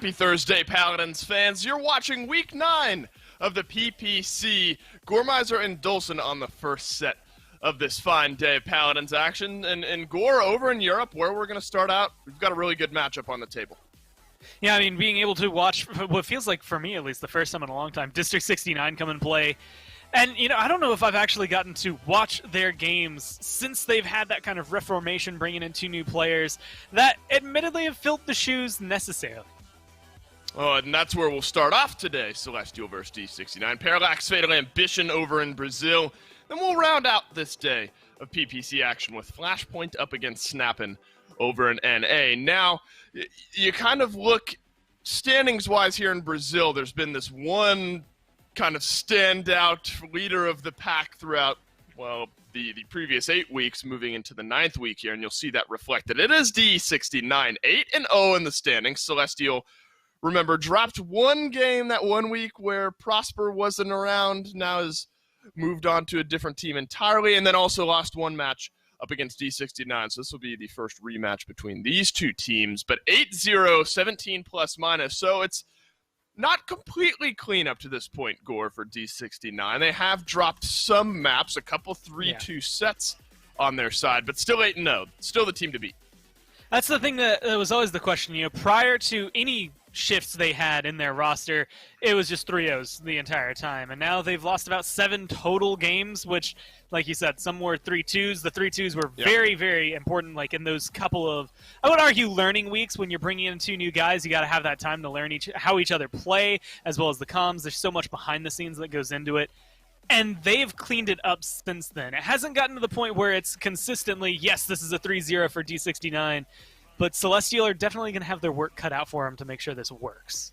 Happy Thursday, Paladins fans. You're watching Week 9 of the PPC. Gormizer and Dolson on the first set of this fine day of Paladins action. And Gore, over in Europe, where we're going to start out, we've got a really good matchup on the table. Yeah, I mean, being able to watch what feels like, for me at least, the first time in a long time, District69 come and play. And, you know, I don't know if I've actually gotten to watch their games since they've had that kind of reformation, bringing in 2 new players that admittedly have filled the shoes necessarily. Oh, and that's where we'll start off today, Celestial versus D69. Parallax Fatal Ambition over in Brazil. Then we'll round out this day of PPC action with Flashpoint up against Snappin' over in NA. Now, you kind of look standings-wise here in Brazil, there's been this one kind of standout leader of the pack throughout, well, the previous 8 weeks, moving into the 9th week here, and you'll see that reflected. It is D69, 8-0 in the standings. Celestial, remember, dropped one game that 1 week where Prosper wasn't around, now has moved on to a different team entirely, and then also lost one match up against D69, so this will be the first rematch between these 2 teams. But 8-0, 17 plus minus, so it's not completely clean up to this point, Gore, for D69. They have dropped some maps, a couple 3-2 sets on their side, but still 8-0. Still the team to beat. That's the thing that was always the question. You know, prior to any shifts they had in their roster, it was just 3-0s the entire time. And now they've lost about 7 total games, which, like you said, some were 3-2s. The 3-2s were very, very important, like in those couple of, I would argue, learning weeks. When you're bringing in 2 new guys, you got to have that time to learn how each other play, as well as the comms. There's so much behind the scenes that goes into it. And they've cleaned it up since then. It hasn't gotten to the point where it's consistently, yes, this is a 3-0 for D69, but Celestial are definitely going to have their work cut out for them to make sure this works.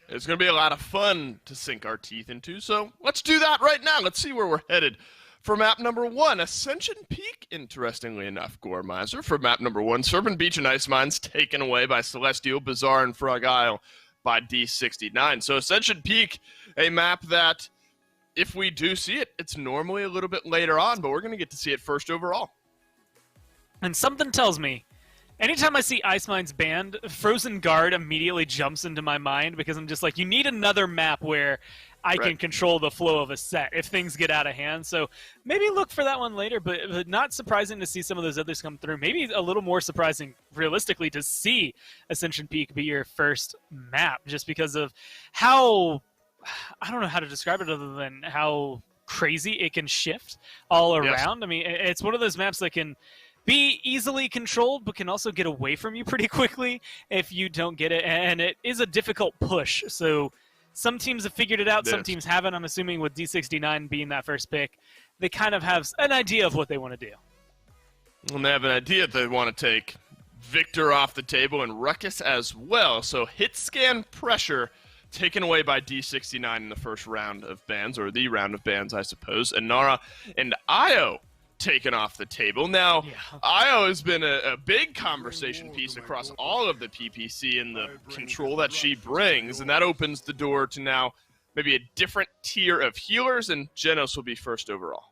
It's going to be a lot of fun to sink our teeth into, so let's do that right now. Let's see where we're headed. For map number 1, Ascension Peak, interestingly enough, Gormizer. For map number 1, Serpent Beach and Ice Mines taken away by Celestial, Bazaar and Frog Isle by D69. So Ascension Peak, a map that, if we do see it, it's normally a little bit later on, but we're going to get to see it first overall. And something tells me, anytime I see Ice Mines banned, Frozen Guard immediately jumps into my mind, because I'm just like, you need another map where I can control the flow of a set if things get out of hand. So maybe look for that one later, but not surprising to see some of those others come through. Maybe a little more surprising, realistically, to see Ascension Peak be your first map, just because of how, I don't know how to describe it other than how crazy it can shift all around. Yes. I mean, it's one of those maps that can be easily controlled, but can also get away from you pretty quickly if you don't get it. And it is a difficult push. So some teams have figured it out, some teams haven't. I'm assuming with D69 being that first pick, they kind of have an idea of what they want to do. And they have an idea that they want to take Victor off the table and Ruckus as well. So hit scan pressure taken away by D69 in the first round of bans, or the round of bans, I suppose. Inara and Io taken off the table. Now, Io has been a big conversation piece across all of the PPC and the control that she brings, and that opens the door to now maybe a different tier of healers, and Genos will be first overall.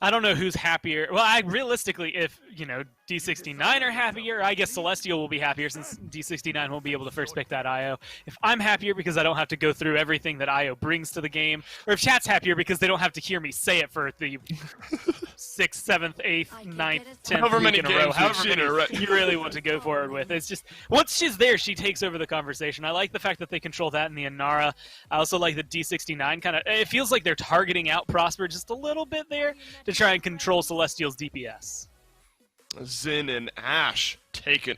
I don't know who's happier. Well, realistically, if, you know, D69 are happier, I guess Celestial will be happier since D69 won't be able to first pick that IO. If I'm happier because I don't have to go through everything that IO brings to the game, or if chat's happier because they don't have to hear me say it for the 6th, 7th, 8th, 9th, 10th week in a row, however many you really want to go forward with. It's just, once she's there, she takes over the conversation. I like the fact that they control that in the Inara. I also like the D69 kind of, it feels like they're targeting out Prosper just a little bit there to try and control Celestial's DPS. Zin and Ash picked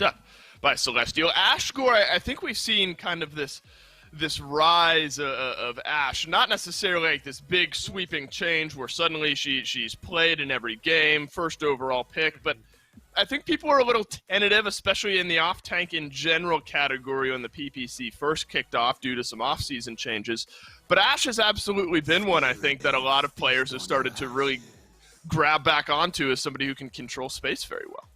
up by Celestial. Ash, Gore, I think we've seen kind of this rise of Ash, not necessarily like this big sweeping change where suddenly she's played in every game, first overall pick, but I think people are a little tentative, especially in the off-tank in general category when the PPC first kicked off due to some off-season changes. But Ash has absolutely been one, I think, that a lot of players have started to really grab back onto as somebody who can control space very well.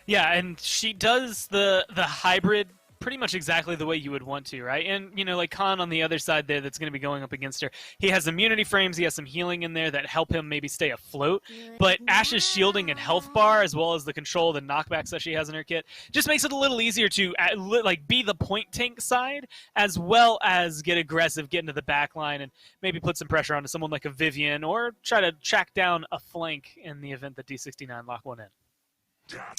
Yeah, and she does the hybrid pretty much exactly the way you would want to, right? And, you know, like Khan on the other side there that's going to be going up against her, he has immunity frames, he has some healing in there that help him maybe stay afloat, but Ash's shielding and health bar, as well as the control, the knockbacks that she has in her kit, just makes it a little easier to, like, be the point tank side, as well as get aggressive, get into the back line, and maybe put some pressure onto someone like a Vivian, or try to track down a flank in the event that D69 lock one in.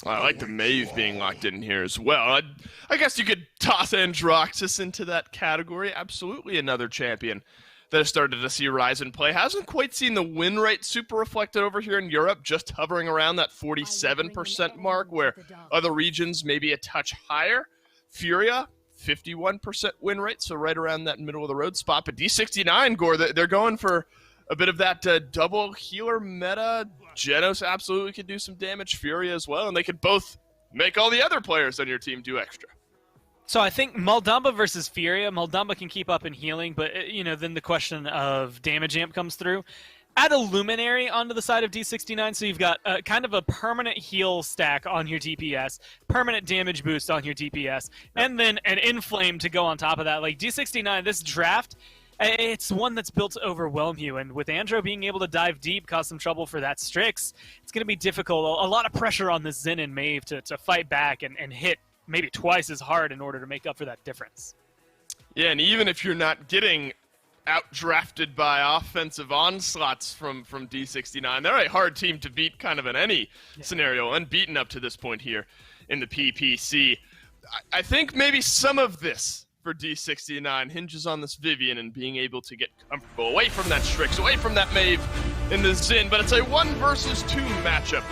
I like the Maeve being locked in here as well. I guess you could toss Androxus into that category. Absolutely another champion that has started to see rise in play. Hasn't quite seen the win rate super reflected over here in Europe, just hovering around that 47% mark, where other regions maybe a touch higher. Furia, 51% win rate, so right around that middle of the road spot. But D69, Gore, they're going for a bit of that double healer meta. Genos absolutely could do some damage, Furia as well, and they could both make all the other players on your team do extra. So I think Moldamba versus Furia, Moldamba can keep up in healing, but you know, then the question of damage amp comes through. Add a Luminary onto the side of D69, so you've got kind of a permanent heal stack on your DPS, permanent damage boost on your DPS, and then an Inflame to go on top of that. Like D69, this draft, it's one that's built to overwhelm you, and with Andro being able to dive deep, cause some trouble for that Strix, it's going to be difficult. A lot of pressure on the Zen and Maeve to fight back and hit maybe twice as hard in order to make up for that difference. Yeah, and even if you're not getting outdrafted by offensive onslaughts from D69, they're a hard team to beat kind of in any scenario, unbeaten up to this point here in the PPC. I think maybe some of this for D69 hinges on this Vivian and being able to get comfortable away from that Strix, away from that Maeve in the Zin, but it's a 1 versus 2 matchup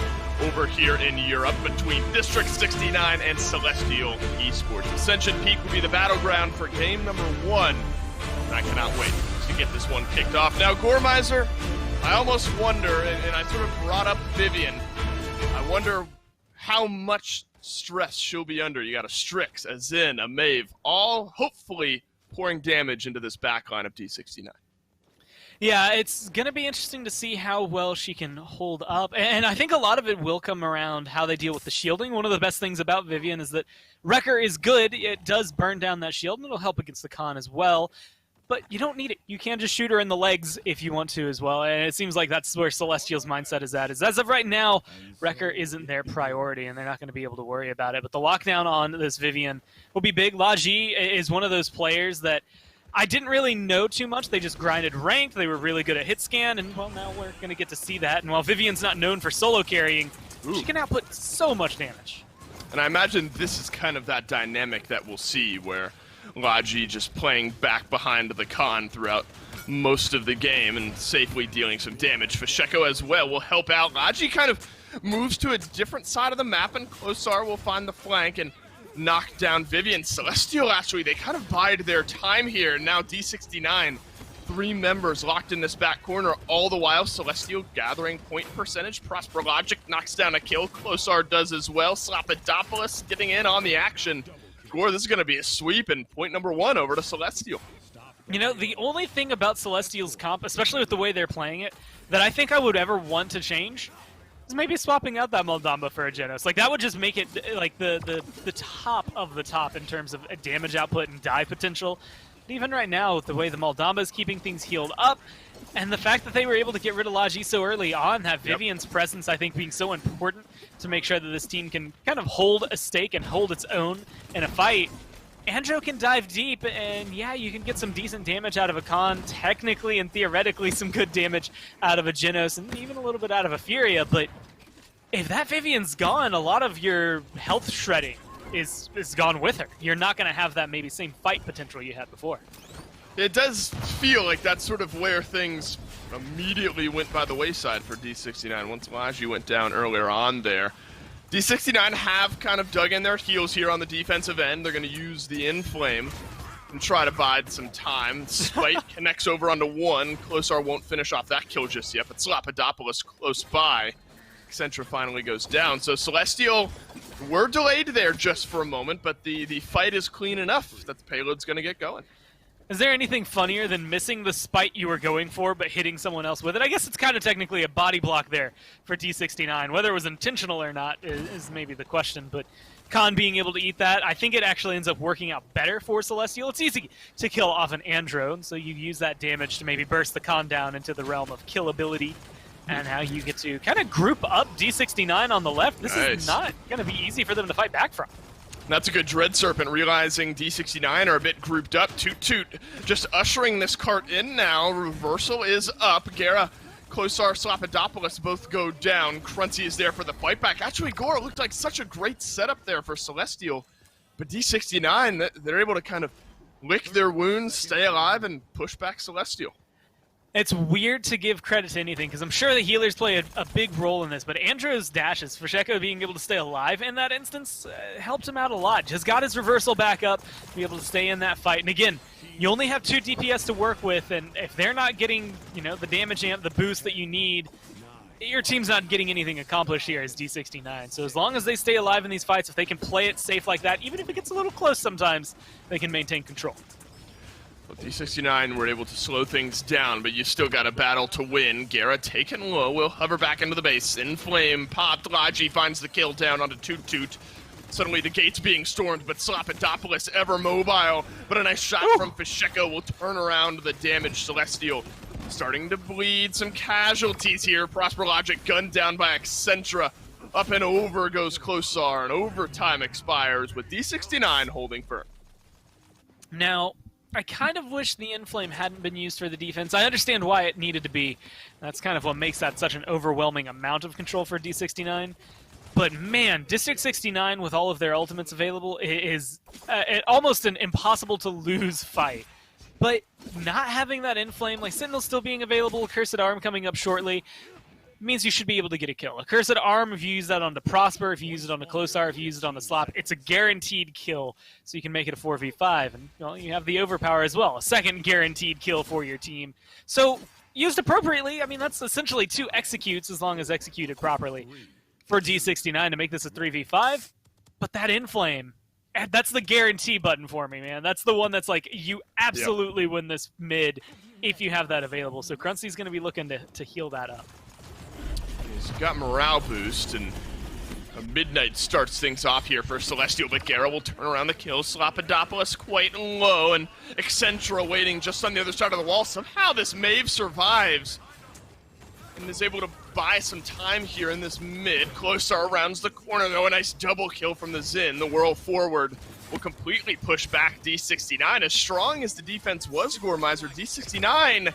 over here in Europe between District69 and Celestial Esports. Ascension Peak will be the battleground for game number 1, and I cannot wait to get this one kicked off. Now, Gormizer, I almost wonder, and I sort of brought up Vivian, I wonder how much stress she'll be under. You got a Strix, a Zin, a Maeve, all hopefully pouring damage into this backline of D69. Yeah, it's going to be interesting to see how well she can hold up. And I think a lot of it will come around how they deal with the shielding. One of the best things about Vivian is that Wrecker is good. It does burn down that shield, and it'll help against the Khan as well. But you don't need it. You can just shoot her in the legs if you want to as well. And it seems like that's where Celestial's mindset is at. Is as of right now, Wrecker isn't their priority, and they're not going to be able to worry about it. But the lockdown on this Vivian will be big. Laji is one of those players that I didn't really know too much. They just grinded ranked. They were really good at hit scan, and well, now we're going to get to see that. And while Vivian's not known for solo carrying, she can output so much damage. And I imagine this is kind of that dynamic that we'll see where Laji just playing back behind the Khan throughout most of the game and safely dealing some damage. Fasheko as well will help out. Laji kind of moves to a different side of the map, and Klosar will find the flank and knock down Vivian. Celestial, actually, they kind of bide their time here. Now D69, 3 members locked in this back corner, all the while Celestial gathering point percentage. Prosper Logic knocks down a kill. Klosar does as well. Slapidopoulos getting in on the action. Gore, this is going to be a sweep, and point number 1 over to Celestial. You know, the only thing about Celestial's comp, especially with the way they're playing it, that I think I would ever want to change is maybe swapping out that Moldamba for a Genos. Like, that would just make it, like, the top of the top in terms of damage output and dive potential. But even right now, with the way the Moldamba is keeping things healed up, and the fact that they were able to get rid of Laji so early on, that Vivian's presence, I think, being so important to make sure that this team can kind of hold a stake and hold its own in a fight. Andro can dive deep, and yeah, you can get some decent damage out of a Khan, technically and theoretically some good damage out of a Genos, and even a little bit out of a Furia, but if that Vivian's gone, a lot of your health shredding is gone with her. You're not going to have that maybe same fight potential you had before. It does feel like that's sort of where things immediately went by the wayside for D69 once Laji went down earlier on there. D69 have kind of dug in their heels here on the defensive end. They're going to use the Inflame and try to bide some time. Spite connects over onto 1. Klosar won't finish off that kill just yet, but Slapidopoulos close by. Accentra finally goes down. So Celestial were delayed there just for a moment, but the fight is clean enough that the payload's going to get going. Is there anything funnier than missing the spite you were going for but hitting someone else with it? I guess it's kind of technically a body block there for D69. Whether it was intentional or not is maybe the question, but Khan being able to eat that, I think it actually ends up working out better for Celestial. It's easy to kill off an Androne, so you use that damage to maybe burst the Khan down into the realm of killability, and how you get to kind of group up D69 on the left. This is not going to be easy for them to fight back from. That's a good Dread Serpent, realizing D69 are a bit grouped up. Toot Toot just ushering this cart in now. Reversal is up. Gera, Klosar, Slapidopoulos both go down. Crunty is there for the fight back. Actually, Gore looked like such a great setup there for Celestial. But D69, they're able to kind of lick their wounds, stay alive, and push back Celestial. It's weird to give credit to anything, because I'm sure the healers play a big role in this, but Andrew's dashes, Fasheko being able to stay alive in that instance, helped him out a lot. Just got his reversal back up, be able to stay in that fight. And again, you only have 2 DPS to work with, and if they're not getting, the damage amp, the boost that you need, your team's not getting anything accomplished here as D69. So as long as they stay alive in these fights, if they can play it safe like that, even if it gets a little close sometimes, they can maintain control. Well, D69 were able to slow things down, but you still got a battle to win. Gera taken low, will hover back into the base. Inflame, popped, Laji finds the kill down onto Toot Toot. Suddenly the gate's being stormed, but Slapidopoulos ever mobile. But a nice shot from Fasheko will turn around the damaged Celestial. Starting to bleed, some casualties here. Prosper Logic gunned down by Accentra. Up and over goes Klosar, and overtime expires with D69 holding firm. Now, I kind of wish the Inflame hadn't been used for the defense. I understand why it needed to be. That's kind of what makes that such an overwhelming amount of control for D69. But man, District69 with all of their ultimates available is almost an impossible to lose fight. But not having that Inflame, like Sentinel still being available, Cursed Arm coming up shortly, means you should be able to get a kill. A Cursed Arm, if you use that on the Prosper, if you use it on the Klosar, if you use it on the Slap, it's a guaranteed kill, so you can make it a 4v5. And you have the Overpower as well, a second guaranteed kill for your team. So, used appropriately, I mean, that's essentially 2 executes as long as executed properly for D69 to make this a 3v5. But that Inflame, that's the guarantee button for me, man. That's the one that's like, you absolutely win this mid if you have that available. So Crunchy's going to be looking to heal that up. He's got morale boost, and a Midnight starts things off here for Celestial, but Gera will turn around the kill. Slapidopoulos quite low, and Accentra waiting just on the other side of the wall. Somehow this Maeve survives and is able to buy some time here in this mid. Klosar rounds the corner, though. A nice double kill from the Xin. The whirl forward will completely push back D69. As strong as the defense was, Gormizer, D69,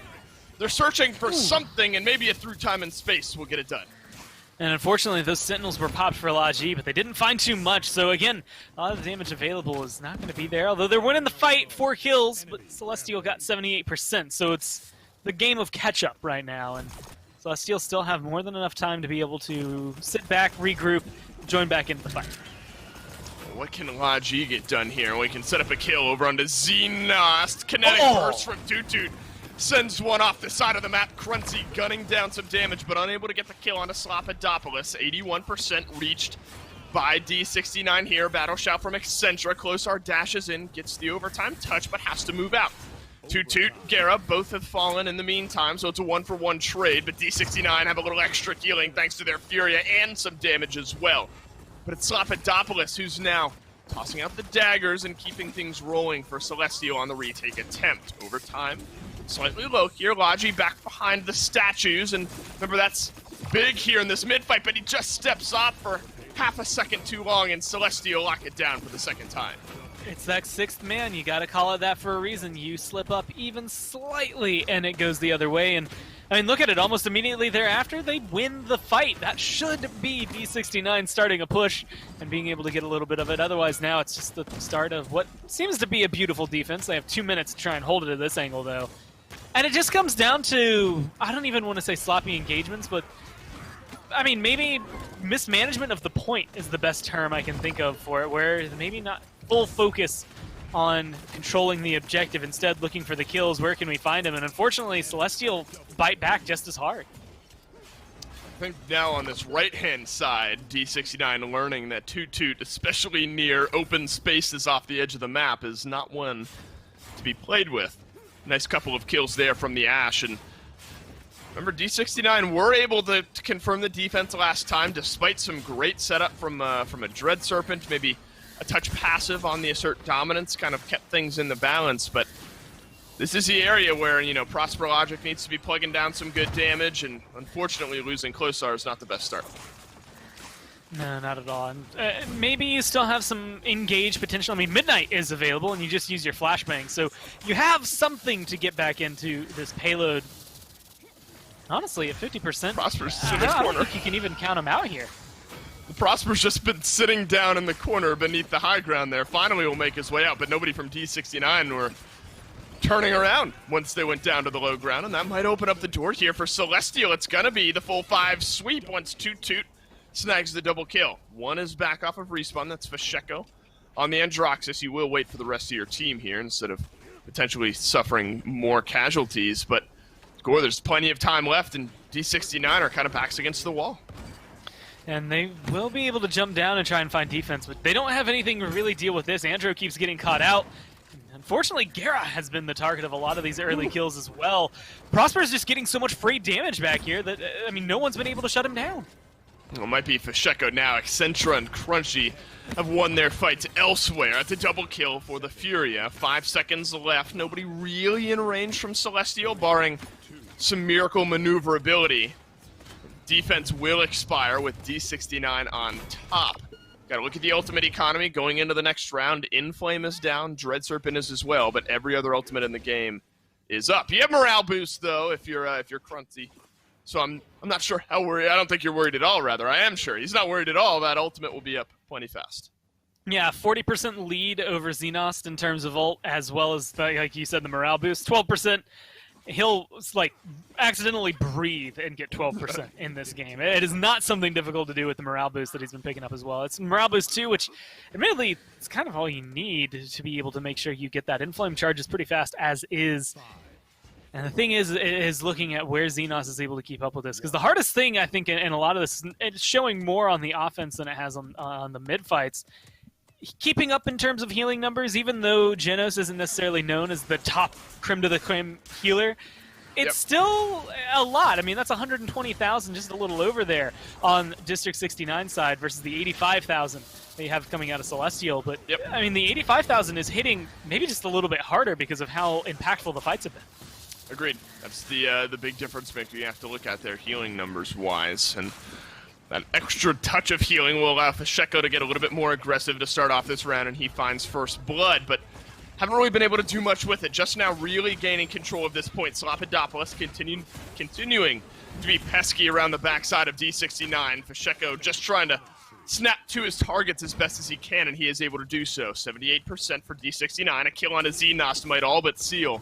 they're searching for something, and maybe a through time and space will get it done. And unfortunately, those Sentinels were popped for Laji, but they didn't find too much. So again, a lot of the damage available is not going to be there. Although they're winning the fight, 4 kills, but Celestial got 78%. So it's the game of catch-up right now. And Celestial still have more than enough time to be able to sit back, regroup, join back into the fight. What can Laji get done here? We can set up a kill over onto Xenost. Kinetic burst from Toot Toot. Sends one off the side of the map. Crunty gunning down some damage, but unable to get the kill onto Slapidopoulos. 81% reached by D69 here. Battle shout from Accentra. Klosar dashes in, gets the overtime touch, but has to move out. Toot Toot, Gera, both have fallen in the meantime, so it's a 1-for-1 trade, but D69 have a little extra healing thanks to their Furia and some damage as well. But it's Slapidopoulos who's now tossing out the daggers and keeping things rolling for Celestial on the retake attempt. Overtime. Slightly low here. Laji back behind the statues, and remember that's big here in this mid-fight, but he just steps off for half a second too long, and Celestial lock it down for the second time. It's that 6th man. You got to call it that for a reason. You slip up even slightly, and it goes the other way. And I mean, look at it. Almost immediately thereafter, they win the fight. That should be D69 starting a push and being able to get a little bit of it. Otherwise, now it's just the start of what seems to be a beautiful defense. They have 2 minutes to try and hold it at this angle, though. And it just comes down to, I don't even want to say sloppy engagements, but I mean, maybe mismanagement of the point is the best term I can think of for it, where maybe not full focus on controlling the objective, instead looking for the kills. Where can we find them? And unfortunately, Celestial bite back just as hard. I think now on this right-hand side, D69 learning that Toot Toot, especially near open spaces off the edge of the map, is not one to be played with. Nice couple of kills there from the Ashe, and remember, D69 were able to confirm the defense last time, despite some great setup from a Dread Serpent, maybe a touch passive on the assert dominance, kind of kept things in the balance, but this is the area where, you know, Prosper Logic needs to be plugging down some good damage, and unfortunately losing Klosar is not the best start. No, not at all. And maybe you still have some engage potential. I mean, Midnight is available, and you just use your flashbang, so you have something to get back into this payload. Honestly, at 50%, Prosper's in the I don't corner. think you can even count him out here. Prosper's just been sitting down in the corner beneath the high ground there. Finally will make his way out, but nobody from D69 were turning around once they went down to the low ground, and that might open up the door here for Celestial. It's gonna be the full 5 sweep once Toot Toot snags the double kill. One is back off of respawn, that's Fasheko. On the Androxus, you will wait for the rest of your team here instead of potentially suffering more casualties, but Gore, there's plenty of time left, and D69 are kind of backs against the wall. And they will be able to jump down and try and find defense, but they don't have anything to really deal with this. Andro keeps getting caught out. Unfortunately, Gera has been the target of a lot of these early kills as well. Prosper's just getting so much free damage back here that, I mean, no one's been able to shut him down. Well, it might be Fasheko now. Accentra and Crunchy have won their fights elsewhere at the double kill for the Furia. 5 seconds left. Nobody really in range from Celestial, barring some miracle maneuverability. Defense will expire with D69 on top. Gotta look at the ultimate economy going into the next round. Inflame is down, Dread Serpent is as well, but every other ultimate in the game is up. You have morale boost though if you're Crunchy. So I'm not sure how worried. I don't think you're worried at all, rather. I am sure. He's not worried at all. That ultimate will be up plenty fast. Yeah, 40% lead over Xenost in terms of ult, as well as, like you said, the morale boost. 12%. He'll, like, accidentally breathe and get 12% in this game. It is not something difficult to do with the morale boost that he's been picking up as well. It's morale boost 2, which, admittedly, it's kind of all you need to be able to make sure you get that inflame charges pretty fast, as is. And the thing is looking at where Xenos is able to keep up with this. Because the hardest thing, I think, in a lot of this, it's showing more on the offense than it has on the mid-fights. Keeping up in terms of healing numbers, even though Genos isn't necessarily known as the top creme de la creme healer, it's still a lot. I mean, that's 120,000, just a little over there on District 69 side versus the 85,000 that you have coming out of Celestial. But, I mean, the 85,000 is hitting maybe just a little bit harder because of how impactful the fights have been. Agreed. That's the big difference maker you have to look at there, healing numbers-wise. And that extra touch of healing will allow Fasheko to get a little bit more aggressive to start off this round, and he finds first blood, but haven't really been able to do much with it. Just now really gaining control of this point. Slapidopoulos continuing to be pesky around the backside of D69. Fasheko just trying to snap to his targets as best as he can, and he is able to do so. 78% for D69. A kill on a Xenost might all but seal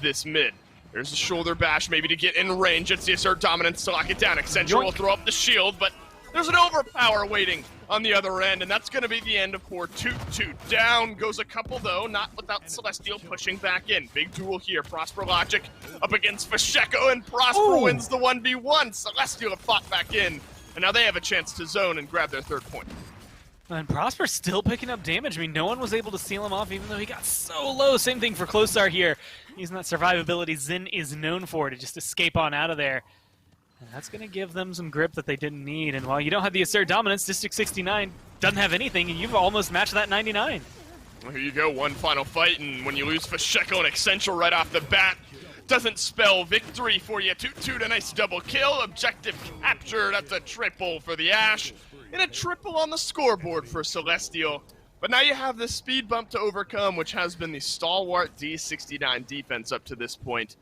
this mid. There's a shoulder bash, maybe to get in range. It's the assert dominance to lock it down. Accenture will throw up the shield, but there's an overpower waiting on the other end, and that's going to be the end of poor Toot Toot. Down goes a couple, though, not without Celestial pushing back in. Big duel here. Prosper Logic up against Fasheko, and Prosper wins the 1v1. Celestial have fought back in, and now they have a chance to zone and grab their third point. And Prosper's still picking up damage. I mean, no one was able to seal him off, even though he got so low. Same thing for Klosar here. Using that survivability Xin is known for, to just escape on out of there. And that's going to give them some grip that they didn't need. And while you don't have the assert dominance, District 69 doesn't have anything, and you've almost matched that 99. Well, here you go, one final fight, and when you lose Fasheko and Accenture right off the bat, doesn't spell victory for you. Toot Toot, a nice double kill. Objective captured. That's a triple for the Ash. And a triple on the scoreboard for Celestial. But now you have this speed bump to overcome, which has been the stalwart D69 defense up to this point.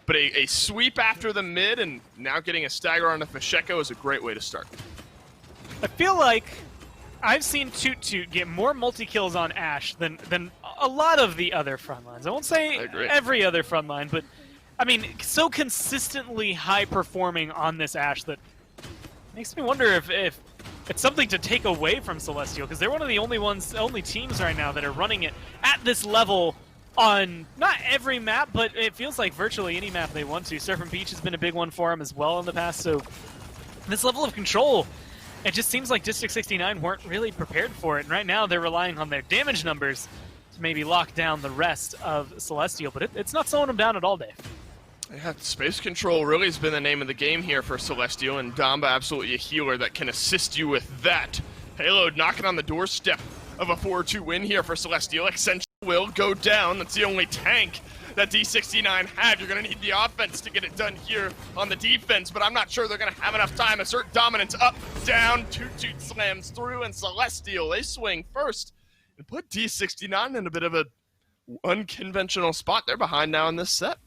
But a sweep after the mid, and now getting a stagger onto Fasheko is a great way to start. I feel like I've seen Toot Toot get more multi-kills on Ash than a lot of the other front lines. I won't say every other front line, but I mean, so consistently high-performing on this Ash that makes me wonder if it's something to take away from Celestial, because they're one of the only teams right now that are running it at this level on not every map, but it feels like virtually any map they want to. Surf and Peach has been a big one for them as well in the past, so this level of control, it just seems like District 69 weren't really prepared for it, and right now they're relying on their damage numbers to maybe lock down the rest of Celestial, but it's not slowing them down at all, Dave. Yeah, space control really has been the name of the game here for Celestial, and Damba absolutely a healer that can assist you with that. Payload knocking on the doorstep of a 4-2 win here for Celestial. Ascension will go down. That's the only tank that D69 had. You're going to need the offense to get it done here on the defense, but I'm not sure they're going to have enough time. Assert dominance up, down, Toot slams through, and Celestial, they swing first and put D69 in a bit of a unconventional spot. They're behind now in this set.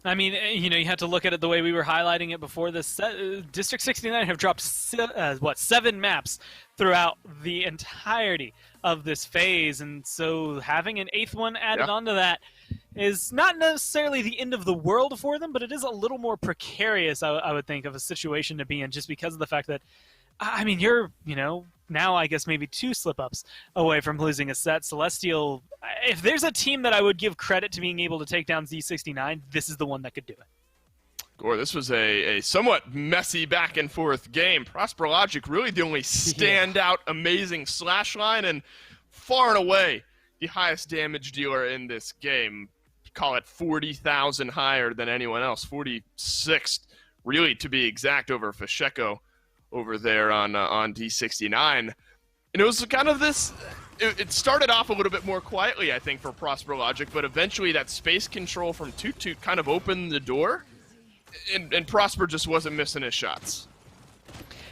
I mean, you know, you have to look at it the way we were highlighting it before this set. District69 have dropped, 7 maps throughout the entirety of this phase, and so having an 8th one added onto that is not necessarily the end of the world for them, but it is a little more precarious, I would think, of a situation to be in, just because of the fact that, I mean, you're, you know, now I guess maybe 2 slip-ups away from losing a set. Celestial, if there's a team that I would give credit to being able to take down Z69, this is the one that could do it. Gore, this was a somewhat messy back-and-forth game. Prosper Logic really the only standout, amazing slash line, and far and away the highest damage dealer in this game. Call it 40,000 higher than anyone else, 46th, really, to be exact, over Fasheko over there on D69. And it was kind of this, it started off a little bit more quietly, I think, for Prosper Logic, but eventually that space control from Toot kind of opened the door, and Prosper just wasn't missing his shots.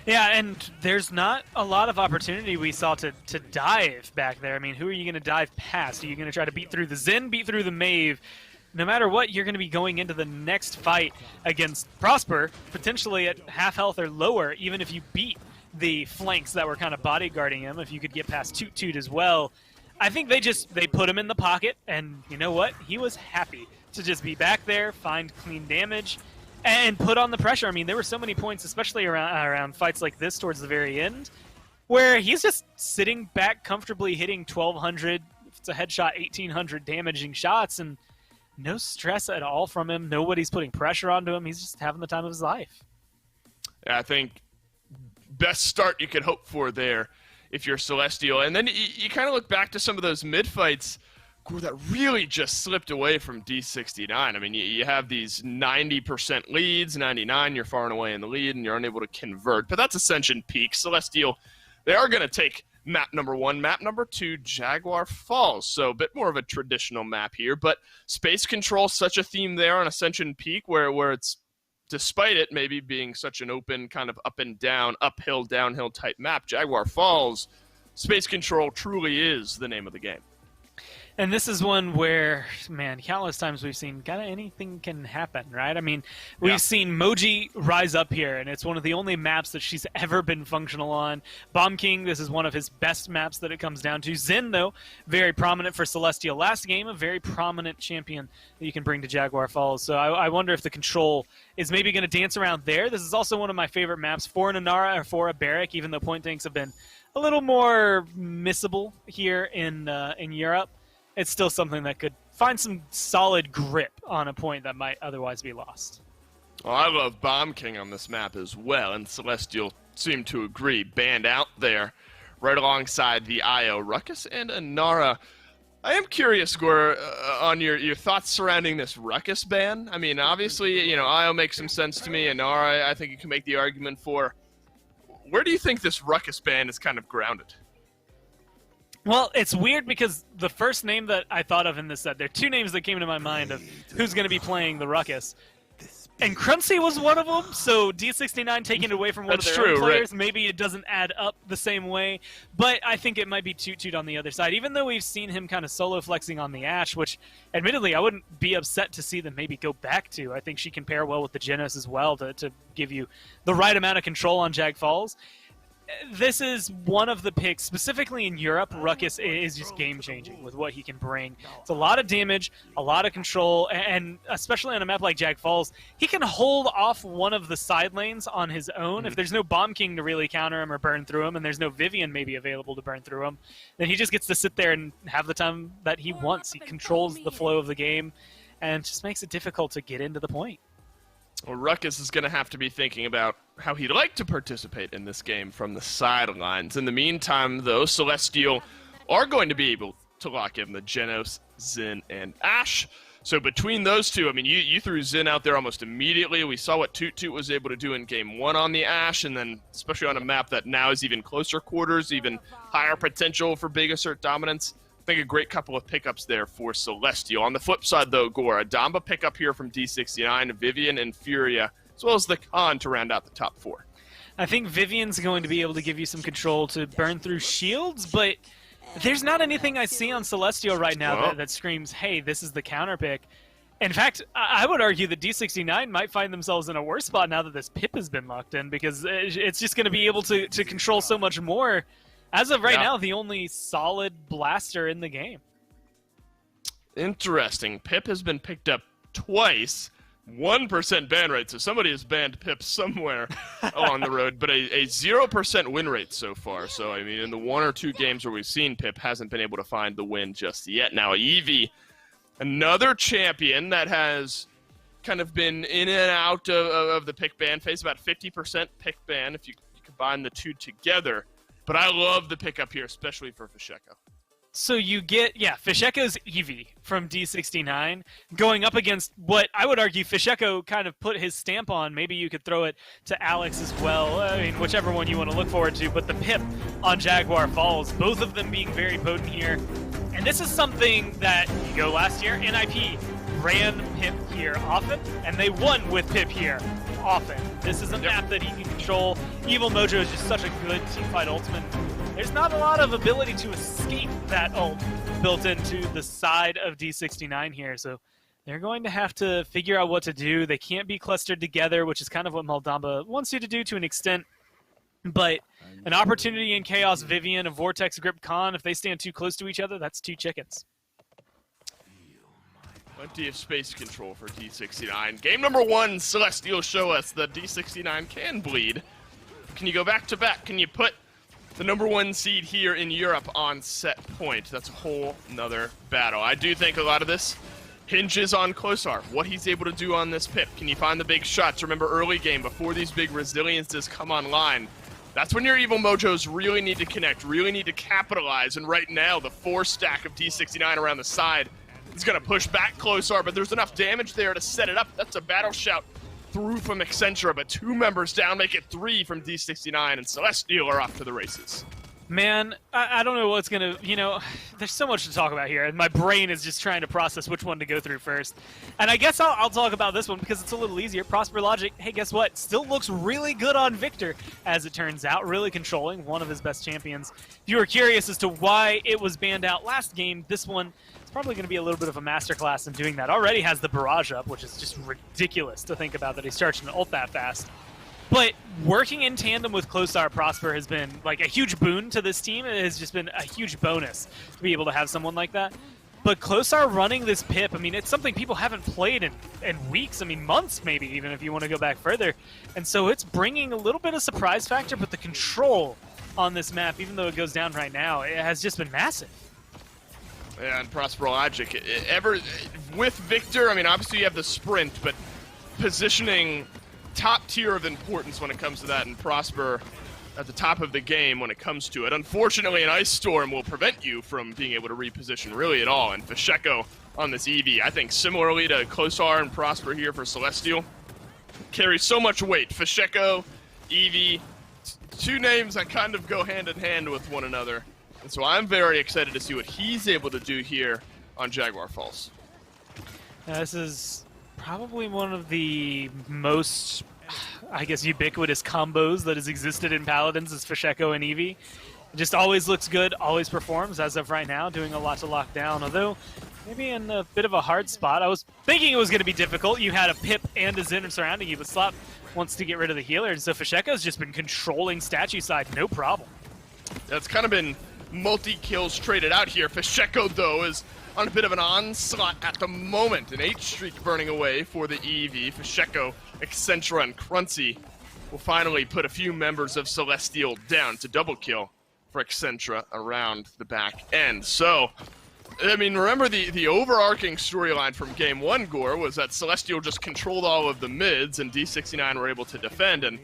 Yeah, and there's not a lot of opportunity we saw to dive back there. I mean, who are you going to dive past? Are you going to try to beat through the Zen, beat through the Maeve? No matter what, you're going to be going into the next fight against Prosper, potentially at half health or lower, even if you beat the flanks that were kind of bodyguarding him, if you could get past Toot as well. I think they put him in the pocket, and you know what? He was happy to just be back there, find clean damage, and put on the pressure. I mean, there were so many points, especially around fights like this towards the very end, where he's just sitting back comfortably hitting 1,200, if it's a headshot, 1,800 damaging shots, and no stress at all from him. Nobody's putting pressure onto him. He's just having the time of his life. Yeah, I think best start you could hope for there if you're Celestial. And then you kind of look back to some of those mid-fights that really just slipped away from D69. I mean, you have these 90% leads, 99, you're far and away in the lead, and you're unable to convert. But that's Ascension Peak. Celestial, they are going to take map number 1. Map number 2, Jaguar Falls. So a bit more of a traditional map here, but space control, such a theme there on Ascension Peak, where it's, despite it maybe being such an open kind of up and down, uphill, downhill type map, Jaguar Falls, space control truly is the name of the game. And this is one where, man, countless times we've seen kind of anything can happen, right? I mean, we've seen Moji rise up here, and it's one of the only maps that she's ever been functional on. Bomb King, this is one of his best maps that it comes down to. Zen, though, very prominent for Celestial last game, a very prominent champion that you can bring to Jaguar Falls. So I wonder if the control is maybe going to dance around there. This is also one of my favorite maps for an Inara or for a Barrack, even though point tanks have been a little more missable here in Europe. It's still something that could find some solid grip on a point that might otherwise be lost. Well, I love Bomb King on this map as well, and Celestial seem to agree. Banned out there, right alongside the IO Ruckus and Inara. I am curious, Gore, on your thoughts surrounding this Ruckus ban. I mean, obviously, you know, IO makes some sense to me, and Inara, I think you can make the argument for. Where do you think this Ruckus ban is kind of grounded? Well, it's weird because the first name that I thought of in this set, there are 2 names that came to my mind of who's going to be playing the Ruckus. And Crunchy was one of them, so D69 taking it away from one of their own players, right? Maybe it doesn't add up the same way, but I think it might be Toot on the other side. Even though we've seen him kind of solo flexing on the Ashe, which admittedly I wouldn't be upset to see them maybe go back to. I think she can pair well with the Genos as well to give you the right amount of control on Jag Falls. This is one of the picks, specifically in Europe. Ruckus is just game-changing with what he can bring. It's a lot of damage, a lot of control, and especially on a map like Jag Falls, he can hold off one of the side lanes on his own. If there's no Bomb King to really counter him or burn through him, and there's no Vivian maybe available to burn through him, then he just gets to sit there and have the time that he wants. He controls the flow of the game, and just makes it difficult to get into the point. Well, Ruckus is going to have to be thinking about how he'd like to participate in this game from the sidelines. In the meantime, though, Celestial are going to be able to lock in the Genos, Zen, and Ashe. So between those two, I mean, you threw Xin out there almost immediately. We saw what Toot Toot was able to do in Game 1 on the Ashe, and then especially on a map that now is even closer quarters, even higher potential for big assert dominance. I think a great couple of pickups there for Celestial. On the flip side, though, Gore, a Damba pickup here from D69, Vivian and Furia, as well as the Khan to round out the top 4. I think Vivian's going to be able to give you some control to burn through shields, but there's not anything I see on Celestial right now that screams, hey, this is the counter pick. In fact, I would argue that D69 might find themselves in a worse spot now that this Pip has been locked in, because it's just going to be able to control so much more. As of right now, the only solid blaster in the game. Interesting. Pip has been picked up twice. 1% ban rate, so somebody has banned Pip somewhere along the road, but a 0% win rate so far. So, I mean, in the 1 or 2 games where we've seen Pip, hasn't been able to find the win just yet. Now, Eevee, another champion that has kind of been in and out of the pick ban phase, about 50% pick ban if you combine the two together. But I love the pickup here, especially for Fisheko. So you get, Fisheko's Eevee from D69 going up against what I would argue Fisheko kind of put his stamp on. Maybe you could throw it to Alex as well. I mean, whichever one you want to look forward to. But the Pip on Jaguar Falls, both of them being very potent here. And this is something that, you go last year, NIP ran Pip here often, and they won with Pip here often. This is a map that he can control. Evil Mojo is just such a good teamfight ultimate. There's not a lot of ability to escape that ult built into the side of D69 here, so they're going to have to figure out what to do. They can't be clustered together, which is kind of what Maldamba wants you to do to an extent. But an opportunity in Chaos Vivian, a Vortex Grip Khan, if they stand too close to each other, that's 2 chickens. Plenty of space control for D69. Game number 1, Celestial show us that D69 can bleed. Can you go back-to-back? Can you put the number 1 seed here in Europe on set point? That's a whole nother battle. I do think a lot of this hinges on Klosar, what he's able to do on this Pip. Can you find the big shots? Remember early game, before these big resiliences come online, that's when your Evil Mojos really need to connect, really need to capitalize, and right now the 4 stack of D69 around the side is going to push back Klosar, but there's enough damage there to set it up. That's a battle shout through from Accenture, but 2 members down make it 3 from D69, and Celestial are off to the races. Man, I don't know what's going to, there's so much to talk about here, and my brain is just trying to process which one to go through first. And I guess I'll talk about this one because it's a little easier. Prosper Logic, hey, guess what? Still looks really good on Victor, as it turns out. Really controlling, one of his best champions. If you were curious as to why it was banned out last game, this one probably going to be a little bit of a masterclass in doing that. Already has the barrage up, which is just ridiculous to think about that he's charging an ult that fast. But working in tandem with Klosar Prosper has been like a huge boon to this team. It has just been a huge bonus to be able to have someone like that. But Klosar running this Pip, I mean, it's something people haven't played in weeks, I mean months maybe, even if you want to go back further. And so it's bringing a little bit of surprise factor, but the control on this map, even though it goes down right now, it has just been massive. Yeah, and Prosper Logic, with Victor, I mean, obviously you have the sprint, but positioning top tier of importance when it comes to that, and Prosper at the top of the game when it comes to it. Unfortunately, an Ice Storm will prevent you from being able to reposition really at all, and Fisheko on this Eevee, I think similarly to Klosar and Prosper here for Celestial, carries so much weight. Fisheko, Eevee, 2 names that kind of go hand in hand with one another. And so I'm very excited to see what he's able to do here on Jaguar Falls. This is probably one of the most, I guess, ubiquitous combos that has existed in Paladins is Fisheko and Eevee. It just always looks good, always performs, as of right now, doing a lot to lock down. Although, maybe in a bit of a hard spot. I was thinking it was going to be difficult. You had a Pip and a Xin surrounding you, but Slop wants to get rid of the healer. And so Fisheko's just been controlling statue side, no problem. That's kind of been multi-kills traded out here. Fisheko, though, is on a bit of an onslaught at the moment. An 8 streak burning away for the Eevee. Fisheko, Accenture, and Cruncy will finally put a few members of Celestial down to double kill for Accenture around the back end. So, I mean, remember the overarching storyline from Game 1, Gore, was that Celestial just controlled all of the mids and D69 were able to defend, and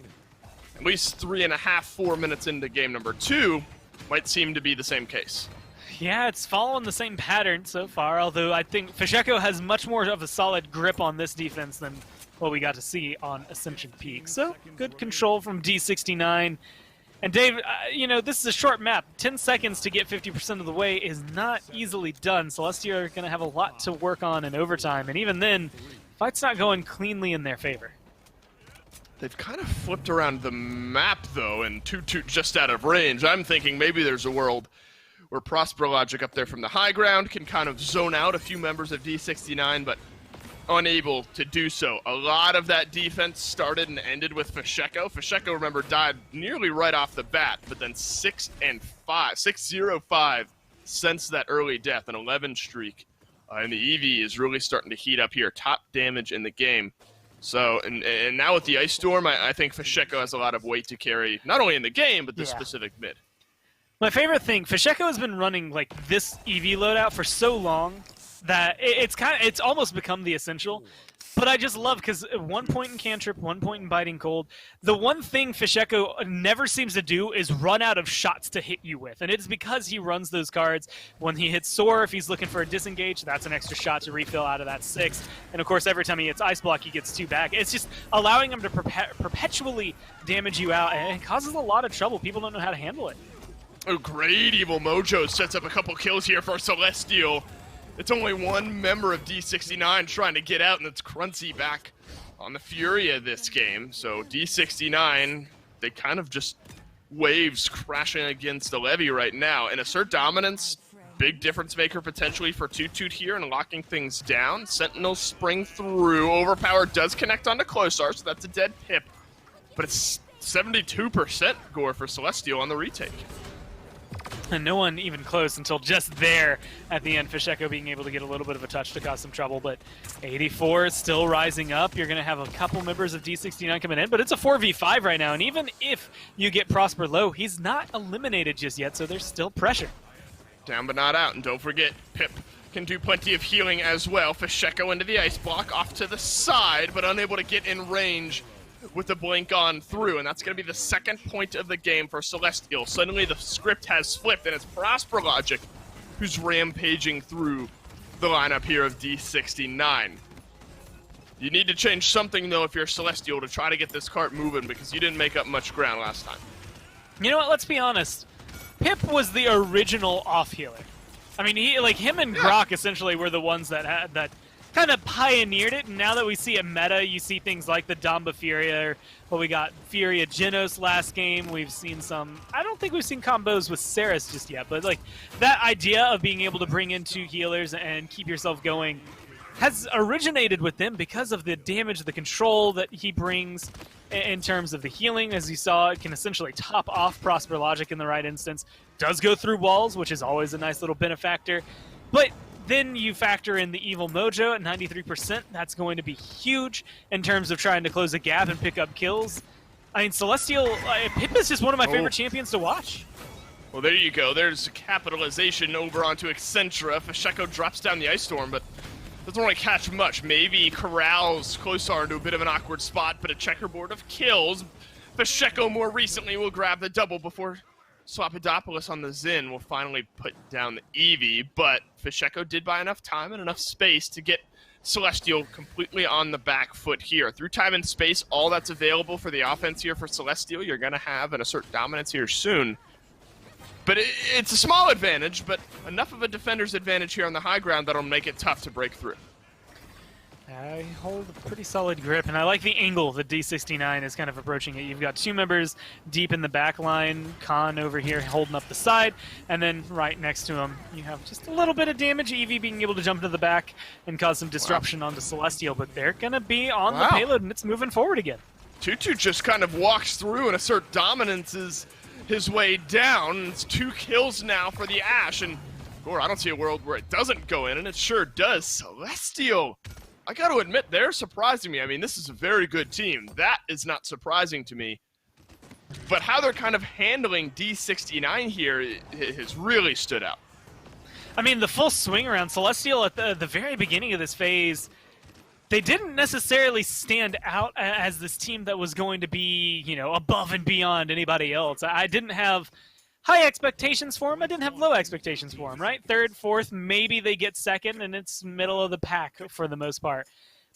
at least 3.5, 4 minutes into Game number 2, might seem to be the same case. Yeah, it's following the same pattern so far, although I think Fasheko has much more of a solid grip on this defense than what we got to see on Ascension Peak. So, good control from D69. And Dave, this is a short map. 10 seconds to get 50% of the way is not easily done. Celestia are going to have a lot to work on in overtime, and even then, fight's not going cleanly in their favor. They've kind of flipped around the map, though, and Toot just out of range. I'm thinking maybe there's a world where Prosper Logic up there from the high ground can kind of zone out a few members of D69, but unable to do so. A lot of that defense started and ended with Fasheko. Fasheko, remember, died nearly right off the bat, but then 6-0-5 since that early death, an 11 streak. And the EV is really starting to heat up here. Top damage in the game. So, and now with the Ice Storm, I think Fasheko has a lot of weight to carry, not only in the game, but this specific mid. My favorite thing, Fasheko has been running like this EV loadout for so long that it's almost become the essential. But I just love, because 1 point in Cantrip, 1 point in Biting Cold. The one thing Fasheko never seems to do is run out of shots to hit you with. And it's because he runs those cards. When he hits Soar, if he's looking for a disengage, that's an extra shot to refill out of that 6. And of course, every time he hits Ice Block, he gets 2 back. It's just allowing him to perpetually damage you out, and it causes a lot of trouble. People don't know how to handle it. Oh, great Evil Mojo sets up a couple kills here for Celestial. It's only one member of D69 trying to get out, and it's Crunchy back on the Furia this game. So D69, they kind of just waves crashing against the Levy right now. And Assert Dominance, big difference maker potentially for Toot here and locking things down. Sentinels spring through. Overpower does connect onto Closar, so that's a dead Pip. But it's 72% Gore for Celestial on the retake. And no one even close until just there at the end. Fasheko being able to get a little bit of a touch to cause some trouble, but 84 is still rising up. You're going to have a couple members of D69 coming in, but it's a 4v5 right now, and even if you get Prosper low, he's not eliminated just yet, so there's still pressure. Down but not out, and don't forget, Pip can do plenty of healing as well. Fasheko into the Ice Block, off to the side, but unable to get in range with the blink on through, and that's going to be the second point of the game for Celestial. Suddenly the script has flipped, and it's Prosper Logic who's rampaging through the lineup here of D69. You need to change something, though, if you're Celestial, to try to get this cart moving, because you didn't make up much ground last time. You know what, let's be honest. Pip was the original off-healer. I mean, him and Grok essentially were the ones that kind of pioneered it, and now that we see it meta, you see things like the Damba Furia, or we got Furia Genos last game. We've seen some, I don't think we've seen combos with Saris just yet, but like that idea of being able to bring in 2 healers and keep yourself going has originated with them because of the damage, the control that he brings in terms of the healing. As you saw, it can essentially top off Prosper Logic in the right instance. Does go through walls, which is always a nice little benefactor, but then you factor in the Evil Mojo at 93%. That's going to be huge in terms of trying to close a gap and pick up kills. I mean, Celestial, Pip is just one of my favorite champions to watch. Well, there you go. There's capitalization over onto Accentra. Fasheko drops down the Ice Storm, but doesn't really catch much. Maybe corrals Closar into a bit of an awkward spot, but a checkerboard of kills. Fasheko more recently will grab the double before Slapidopoulos on the Zin will finally put down the Eevee, but Fasheko did buy enough time and enough space to get Celestial completely on the back foot here. Through time and space, all that's available for the offense here for Celestial, you're going to have an Assert Dominance here soon. But it's a small advantage, but enough of a defender's advantage here on the high ground that'll make it tough to break through. I hold a pretty solid grip, and I like the angle that D69 is kind of approaching it. You've got 2 members deep in the back line, Khan over here holding up the side, and then right next to him, you have just a little bit of damage, Eevee being able to jump into the back and cause some disruption onto Celestial, but they're going to be on the payload, and it's moving forward again. Toot just kind of walks through and Assert Dominance is his way down. It's 2 kills now for the Ashe, and I don't see a world where it doesn't go in, and it sure does. Celestial, I got to admit, they're surprising me. I mean, this is a very good team. That is not surprising to me. But how they're kind of handling D69 here has really stood out. I mean, the full swing around Celestial at the very beginning of this phase, they didn't necessarily stand out as this team that was going to be, above and beyond anybody else. I didn't have high expectations for him. I didn't have low expectations for him, right? Third, fourth, maybe they get second, and it's middle of the pack for the most part.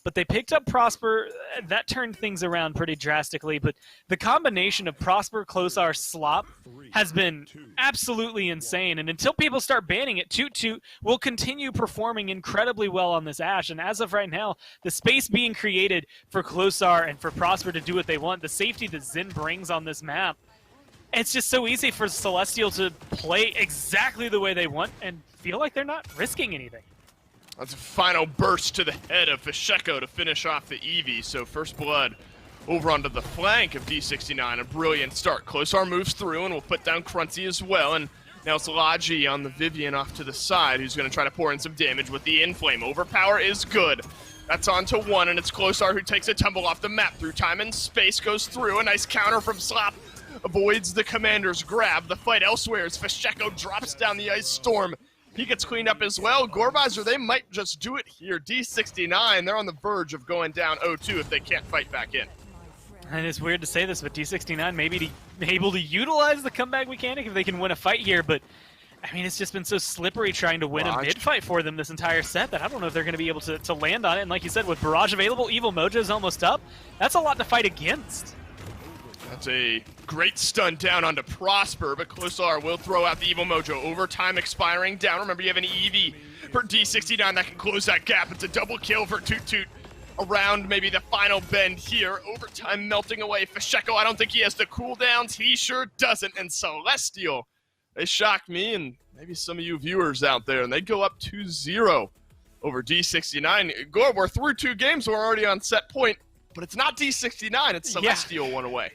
But they picked up Prosper. That turned things around pretty drastically. But the combination of Prosper, Klosar, Slop has been absolutely insane. And until people start banning it, Toot Toot will continue performing incredibly well on this Ashe. And as of right now, the space being created for Klosar and for Prosper to do what they want, the safety that Xin brings on this map, it's just so easy for Celestial to play exactly the way they want and feel like they're not risking anything. That's a final burst to the head of Fasheko to finish off the Eevee. So first blood over onto the flank of D69. A brilliant start. Klosar moves through and will put down Crunchy as well. And now it's Logi on the Vivian off to the side, who's going to try to pour in some damage with the Inflame. Overpower is good. That's on to one, and it's Klosar who takes a tumble off the map through time and space, goes through. A nice counter from Slop. Avoids the commander's grab. The fight elsewhere as Fasheko drops down the Ice Storm. He gets cleaned up as well. Gorbizer, they might just do it here. D69, they're on the verge of going down 0-2 if they can't fight back in. And it's weird to say this, but D69 may be able to utilize the comeback mechanic if they can win a fight here, but I mean, it's just been so slippery trying to win a mid-fight for them this entire set that I don't know if they're going to be able to land on it. And like you said, with Barrage available, Evil Mojo's almost up. That's a lot to fight against. That's a great stun down onto Prosper, but Klosar will throw out the Evil Mojo. Overtime expiring down. Remember, you have an Eevee for D69 that can close that gap. It's a double kill for Toot Toot around maybe the final bend here. Overtime melting away. Fasheko, I don't think he has the cooldowns. He sure doesn't. And Celestial, they shocked me and maybe some of you viewers out there, and they go up 2-0 over D69. Gore, we're through 2 games. We're already on set point, but it's not D69. It's Celestial one away.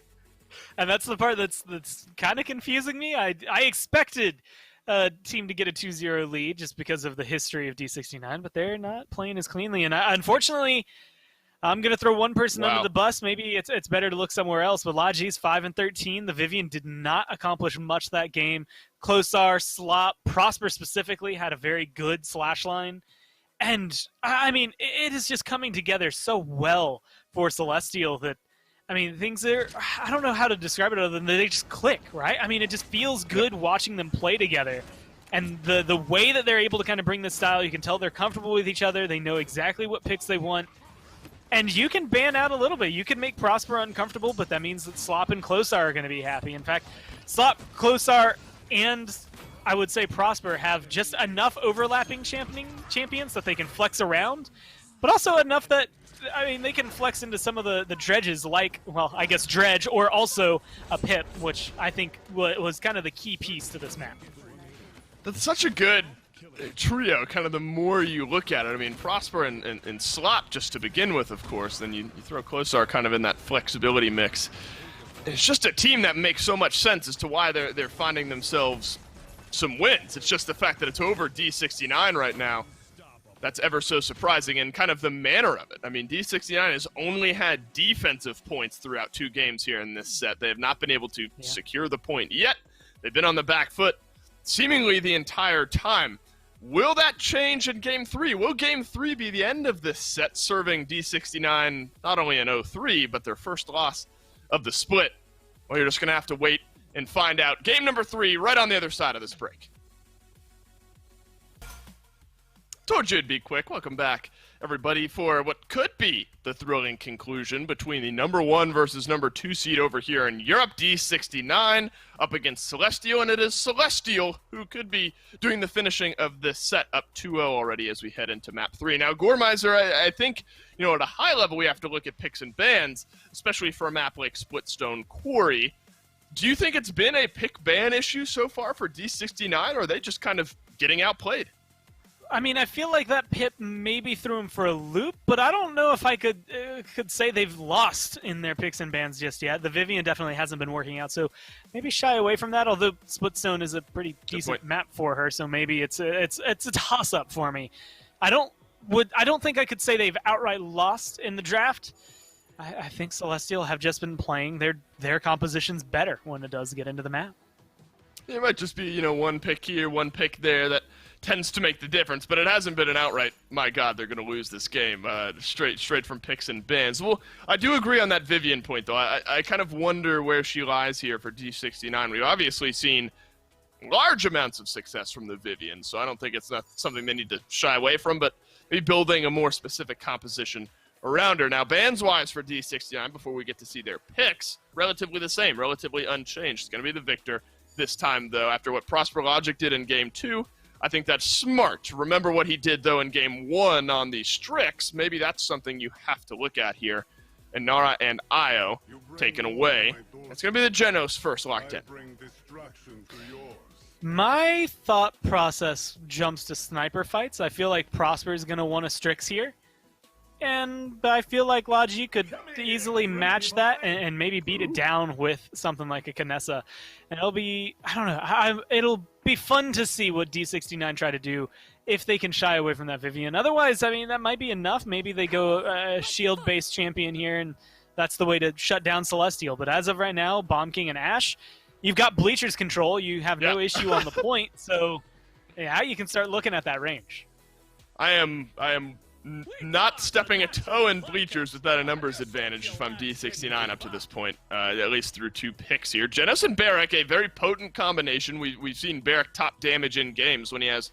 And that's the part that's kind of confusing me. I expected a team to get a 2-0 lead just because of the history of D69, but they're not playing as cleanly. And unfortunately, I'm going to throw one person under the bus. Maybe it's better to look somewhere else, but Logi's 5-13. The Vivian did not accomplish much that game. Klosar, Slop, Prosper specifically had a very good slash line. And, I mean, it is just coming together so well for Celestial that, I mean, things are, I don't know how to describe it other than they just click, right? I mean, it just feels good watching them play together. And the way that they're able to kind of bring this style, you can tell they're comfortable with each other. They know exactly what picks they want. And you can ban out a little bit. You can make Prosper uncomfortable, but that means that Slop and Klosar are going to be happy. In fact, Slop, Klosar, and I would say Prosper have just enough overlapping champions that they can flex around, but also enough that, I mean, they can flex into some of the dredges like, well, I guess Dredge, or also a Pip, which I think was kind of the key piece to this map. That's such a good trio, kind of the more you look at it. I mean, Prosper and Slop just to begin with, of course, then you throw Klosar kind of in that flexibility mix. It's just a team that makes so much sense as to why they're finding themselves some wins. It's just the fact that it's over D69 right now. That's ever so surprising, and kind of the manner of it. I mean, D69 has only had defensive points throughout 2 games here in this set. They have not been able to secure the point yet. They've been on the back foot seemingly the entire time. Will that change in Game 3? Will Game 3 be the end of this set, serving D69 not only an 0-3, but their first loss of the split? Well, you're just going to have to wait and find out. Game number 3 right on the other side of this break. Told you it'd be quick. Welcome back, everybody, for what could be the thrilling conclusion between the number 1 versus number 2 seed over here in Europe, D69, up against Celestial, and it is Celestial who could be doing the finishing of this set, up 2-0 already as we head into map 3. Now, Gormizer, I think, you know, at a high level, we have to look at picks and bans, especially for a map like Splitstone Quarry. Do you think it's been a pick-ban issue so far for D69, or are they just kind of getting outplayed? I mean, I feel like that Pip maybe threw him for a loop, but I don't know if I could say they've lost in their picks and bans just yet. The Vivian definitely hasn't been working out, so maybe shy away from that, although Splitstone is a pretty decent map for her, so maybe it's a toss-up for me. I don't think I could say they've outright lost in the draft. I think Celestial have just been playing their compositions better when it does get into the map. It might just be, you know, one pick here, one pick there that tends to make the difference, but it hasn't been an outright, my God, they're going to lose this game, straight from picks and bans. Well, I do agree on that Vivian point, though. I kind of wonder where she lies here for D69. We've obviously seen large amounts of success from the Vivian, so I don't think it's not something they need to shy away from, but maybe building a more specific composition around her. Now, bans-wise for D69, before we get to see their picks, relatively the same, relatively unchanged. It's going to be the Victor this time, though. After what Prosper Logic did in Game 2, I think that's smart. Remember what he did, though, in Game 1 on the Strix. Maybe that's something you have to look at here. And Nara and Io taken away. It's going to be the Genos first locked in. My thought process jumps to sniper fights. I feel like Prosper is going to want a Strix here. And I feel like Logi could easily match that and maybe beat it down with something like a Kinessa. And it'll be, I don't know, it'll be fun to see what D69 try to do if they can shy away from that Vivian. Otherwise, I mean, that might be enough. Maybe they go a shield-based champion here, and that's the way to shut down Celestial. But as of right now, Bomb King and Ashe, you've got Bleacher's control. You have no issue on the point. So, yeah, you can start looking at that range. I am not stepping a toe in Bleachers without a numbers advantage if I'm D69 up to this point, at least through 2 picks here. Genos and Barik, a very potent combination. We've seen Barik top damage in games when he has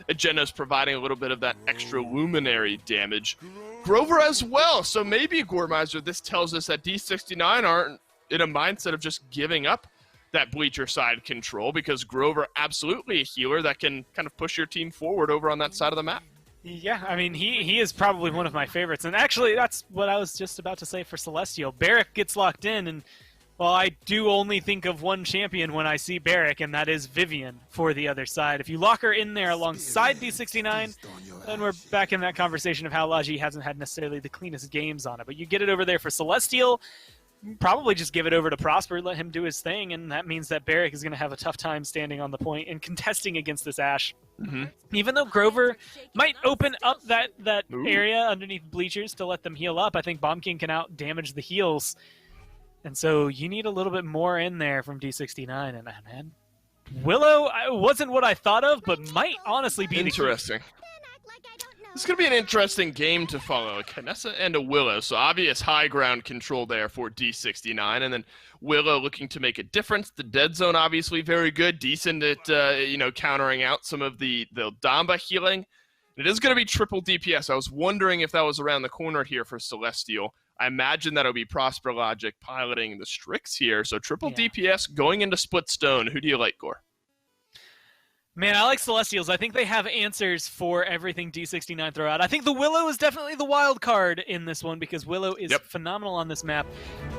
a Genos providing a little bit of that extra luminary damage. Grover as well, so maybe, Gormizer, this tells us that D69 aren't in a mindset of just giving up that Bleacher side control, because Grover absolutely a healer that can kind of push your team forward over on that side of the map. Yeah, I mean, he is probably one of my favorites. And actually, that's what I was just about to say for Celestial. Barik gets locked in, and, well, I do only think of one champion when I see Barik, and that is Vivian for the other side. If you lock her in there alongside D69, then we're back in that conversation of how Logi hasn't had necessarily the cleanest games on it. But you get it over there for Celestial, probably just give it over to Prosper, let him do his thing, and that means that Barik is going to have a tough time standing on the point and contesting against this Ashe. Mm-hmm. Even though Grover might open up that area underneath Bleachers to let them heal up, I think Bomb King can out-damage the heals. And so you need a little bit more in there from D69, and man, Willow wasn't what I thought of, but might honestly be interesting. This is going to be an interesting game to follow. A Kinessa and a Willow, so obvious high ground control there for D69, and then Willow looking to make a difference. The dead zone obviously very good, decent at countering out some of the Damba healing. It is going to be triple DPS. I was wondering if that was around the corner here for Celestial. I imagine that'll be Prosper Logic piloting the Strix here, so triple DPS going into Splitstone. Who do you like, Gore? Man, I like Celestials. I think they have answers for everything D69 throw out. I think the Willow is definitely the wild card in this one because Willow is phenomenal on this map.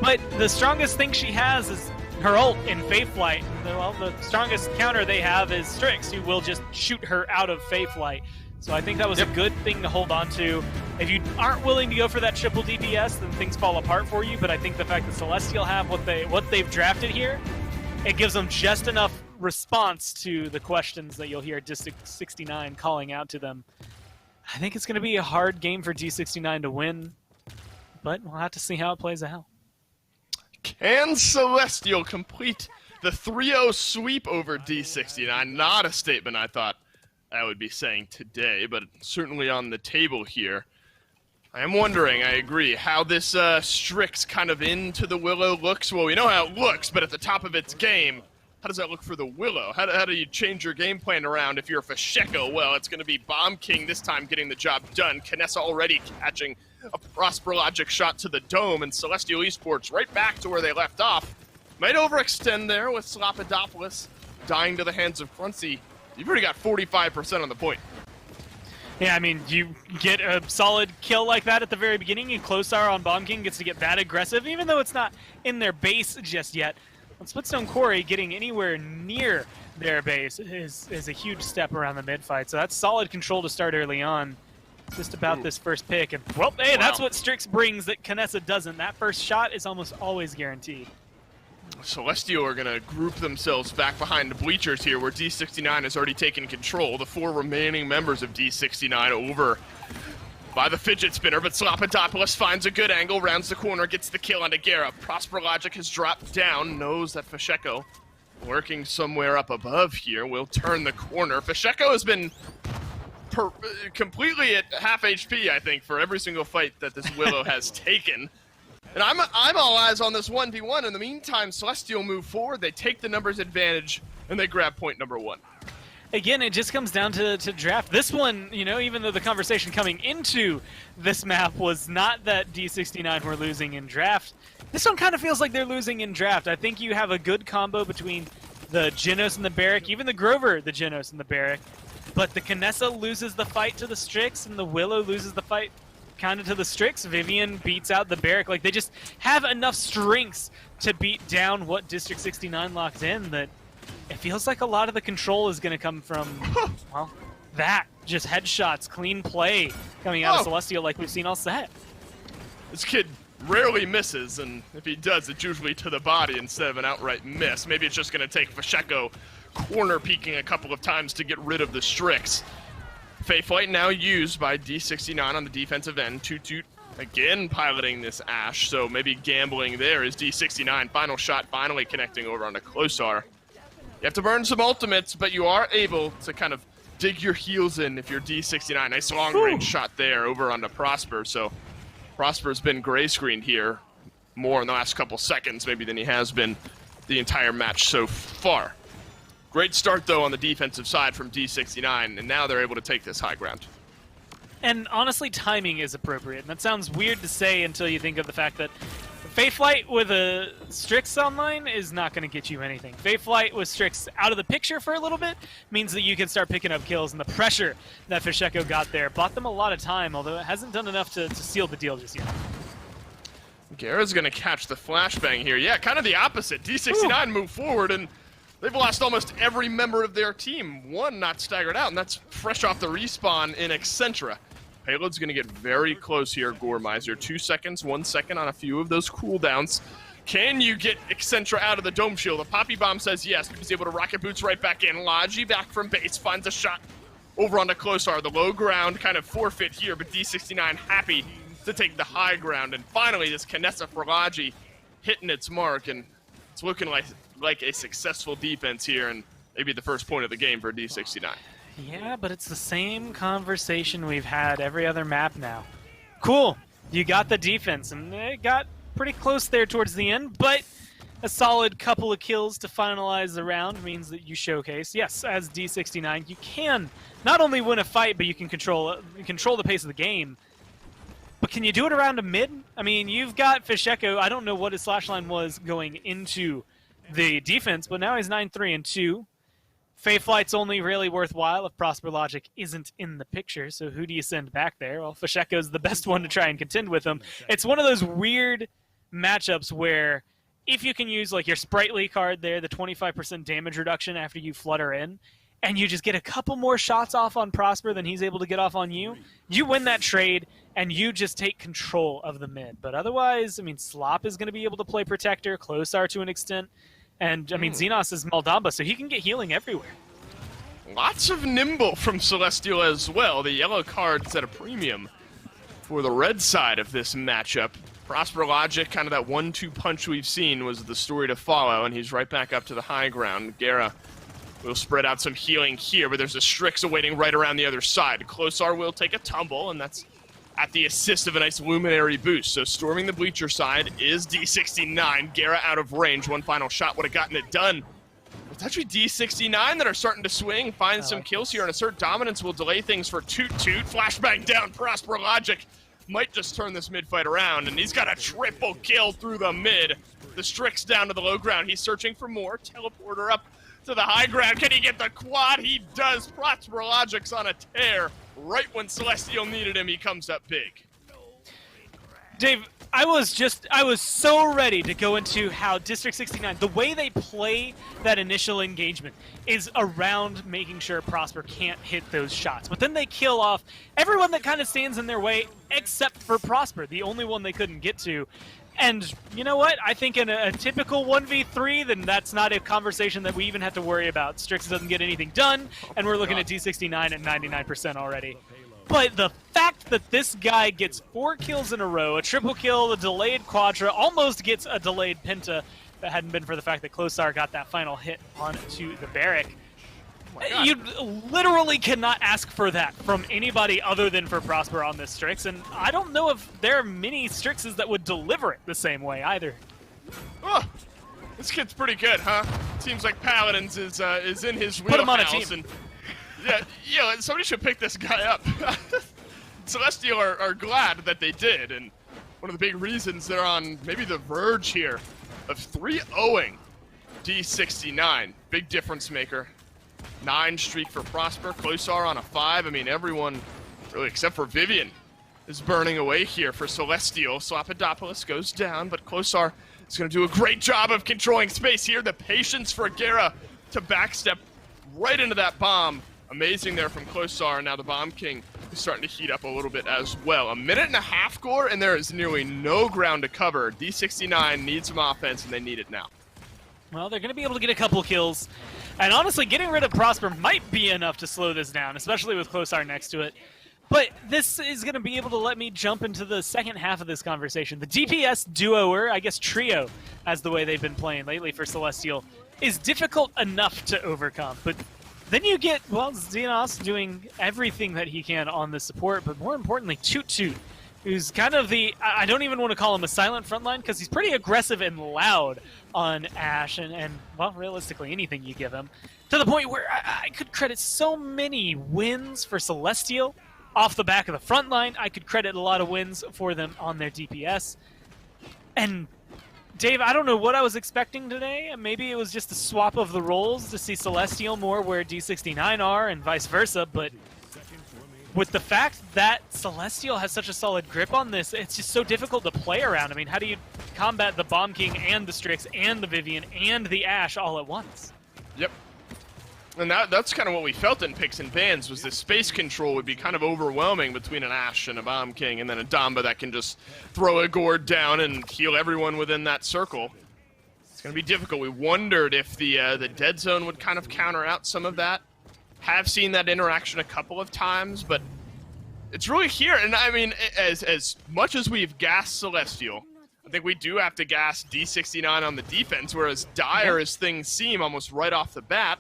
But the strongest thing she has is her ult in Fae Flight. Well, the strongest counter they have is Strix, who will just shoot her out of Fae Flight. So I think that was a good thing to hold on to. If you aren't willing to go for that triple DPS, then things fall apart for you. But I think the fact that Celestial have what they've drafted here, it gives them just enough response to the questions that you'll hear District69 calling out to them. I think it's going to be a hard game for D69 to win, but we'll have to see how it plays out. Can Celestial complete the 3-0 sweep over D69? Not a statement I thought I would be saying today, but certainly on the table here. I am wondering, I agree, how this Strix kind of into the Willow looks. Well, we know how it looks, but at the top of its game, how does that look for the Willow? How do you change your game plan around if you're Fasheko? Well, it's going to be Bomb King this time getting the job done. Kinessa already catching a Prosper Logic shot to the dome, and Celestial Esports right back to where they left off. Might overextend there with Slapidopoulos dying to the hands of Fruncy. You've already got 45% on the point. Yeah, I mean, you get a solid kill like that at the very beginning, and Closar on Bomb King gets to get that aggressive, even though it's not in their base just yet. On Splitstone Quarry, getting anywhere near their base is a huge step around the mid-fight, so that's solid control to start early on. Just about this first pick, and well, hey, that's what Strix brings that Kinessa doesn't. That first shot is almost always guaranteed. Celestial are going to group themselves back behind the bleachers here, where D69 has already taken control. The 4 remaining members of D69 over by the fidget spinner, but Slapidopoulos finds a good angle, rounds the corner, gets the kill on Agera. Prosper Logic has dropped down, knows that Fasheko, lurking somewhere up above here, will turn the corner. Fasheko has been completely at half HP, I think, for every single fight that this Willow has taken. And I'm all eyes on this 1v1. In the meantime, Celestial move forward. They take the numbers advantage and they grab point number 1. Again, it just comes down to draft. This one, you know, even though the conversation coming into this map was not that D69 were losing in draft, this one kind of feels like they're losing in draft. I think you have a good combo between the Genos and the Barrack, even the Grover, the Genos and the Barrack, but the Kinessa loses the fight to the Strix, and the Willow loses the fight kind of to the Strix. Vivian beats out the Barrack. Like, they just have enough strengths to beat down what District69 locked in that it feels like a lot of the control is going to come from, well, that. Just headshots, clean play coming out of Celestial like we've seen all set. This kid rarely misses, and if he does, it's usually to the body instead of an outright miss. Maybe it's just going to take Fasheko corner peeking a couple of times to get rid of the Strix. Fayflight now used by D69 on the defensive end. Toot again piloting this Ashe, so maybe gambling there is D69. Final shot finally connecting over onto Closar. You have to burn some ultimates, but you are able to kind of dig your heels in if you're D69. Nice long-range shot there over onto Prosper. So Prosper's been gray screened here more in the last couple seconds maybe than he has been the entire match so far. Great start, though, on the defensive side from D69, and now they're able to take this high ground. And honestly, timing is appropriate. And that sounds weird to say until you think of the fact that Fayflight with a Strix online is not going to get you anything. Fayflight with Strix out of the picture for a little bit means that you can start picking up kills, and the pressure that Fasheko got there bought them a lot of time, although it hasn't done enough to seal the deal just yet. Guerra's going to catch the flashbang here. Yeah, kind of the opposite. D69 move forward, and they've lost almost every member of their team. One not staggered out, and that's fresh off the respawn in Accentra. Payload's going to get very close here, Goremizer. 2 seconds, 1 second on a few of those cooldowns. Can you get Accentra out of the dome shield? The Poppy Bomb says yes. He's able to rocket boots right back in. Logi back from base, finds a shot over onto Closar. The low ground kind of forfeit here, but D69 happy to take the high ground. And finally, this Kinessa for Logi hitting its mark, and it's looking like a successful defense here, and maybe the first point of the game for D69. Yeah, but it's the same conversation we've had every other map now. Cool, you got the defense, and it got pretty close there towards the end, but a solid couple of kills to finalize the round means that you showcase, yes, as D69, you can not only win a fight, but you can control the pace of the game. But can you do it around a mid? I mean, you've got Fasheko. I don't know what his slash line was going into the defense, but now he's 9-3-2. Fayflight's only really worthwhile if Prosper Logic isn't in the picture, so who do you send back there? Well, Fasheko's the best one to try and contend with him. It's one of those weird matchups where if you can use like your Sprightly card there, the 25% damage reduction after you flutter in, and you just get a couple more shots off on Prosper than he's able to get off on you, you win that trade, and you just take control of the mid. But otherwise, I mean, Slop is going to be able to play Protector, Closar to an extent, and, I mean, Xenos is Maldamba, so he can get healing everywhere. Lots of nimble from Celestial as well. The yellow card's at a premium for the red side of this matchup. Prosper Logic, kind of that 1-2 punch we've seen, was the story to follow, and he's right back up to the high ground. Guerra will spread out some healing here, but there's a Strix awaiting right around the other side. Closar will take a tumble, and that's at the assist of a nice Luminary boost. So storming the bleacher side is D69. Guerra out of range. One final shot would have gotten it done. It's actually D69 that are starting to swing, find some kills here, and assert dominance will delay things for Toot. Flashbang down, Prosper Logic might just turn this mid fight around, and he's got a triple kill through the mid. The Strix down to the low ground. He's searching for more. Teleporter up to the high ground. Can he get the quad? He does. Prosper Logic's on a tear. Right when Celestial needed him, he comes up big. Dave, I was so ready to go into how District69, the way they play that initial engagement is around making sure Prosper can't hit those shots. But then they kill off everyone that kind of stands in their way except for Prosper, the only one they couldn't get to. And you know what? I think in a typical 1v3, then that's not a conversation that we even have to worry about. Strix doesn't get anything done, and we're looking at D69 at 99% already. But the fact that this guy gets 4 kills in a row, a triple kill, a delayed quadra, almost gets a delayed penta, if it hadn't been for the fact that Closar got that final hit onto the Barrack. You literally cannot ask for that from anybody other than for Prosper on this Strix, and I don't know if there are many Strixes that would deliver it the same way either. This kid's pretty good, huh? Seems like Paladins is in his wheelhouse. Put him on a team. And yeah, somebody should pick this guy up. Celestial are glad that they did, and one of the big reasons they're on maybe the verge here of 3-0ing D69. Big difference maker. 9 streak for Prosper. Closar on a 5. I mean, everyone, really, except for Vivian, is burning away here for Selestial. Slapidopoulos goes down, but Closar is going to do a great job of controlling space here. The patience for Guerra to backstep right into that bomb. Amazing there from Closar. Now the Bomb King is starting to heat up a little bit as well. 1.5 minutes, Gore, and there is nearly no ground to cover. D69 needs some offense, and they need it now. Well, they're going to be able to get a couple kills. And honestly, getting rid of Prosper might be enough to slow this down, especially with Closar next to it. But this is going to be able to let me jump into the second half of this conversation. The DPS duo, or I guess trio, as the way they've been playing lately for Celestial, is difficult enough to overcome. But then you get, well, Xenos doing everything that he can on the support, but more importantly, Toot Toot, who's kind of the, I don't even want to call him a silent frontline, because he's pretty aggressive and loud on Ashe, and, well, realistically, anything you give him, to the point where I could credit so many wins for Celestial off the back of the front line. I could credit a lot of wins for them on their DPS. And Dave, I don't know what I was expecting today. Maybe it was just a swap of the roles to see Celestial more where D69 are and vice versa, but with the fact that Celestial has such a solid grip on this, it's just so difficult to play around. I mean, how do you combat the Bomb King and the Strix and the Vivian and the Ashe all at once? Yep. And that's kind of what we felt in picks and bans, was the space control would be kind of overwhelming between an Ashe and a Bomb King, and then a Damba that can just throw a gourd down and heal everyone within that circle. It's going to be difficult. We wondered if the dead zone would kind of counter out some of that. Have seen that interaction a couple of times, but it's really here. And I mean, as much as we've gassed Celestial, I think we do have to gas D69 on the defense, whereas dire as things seem almost right off the bat.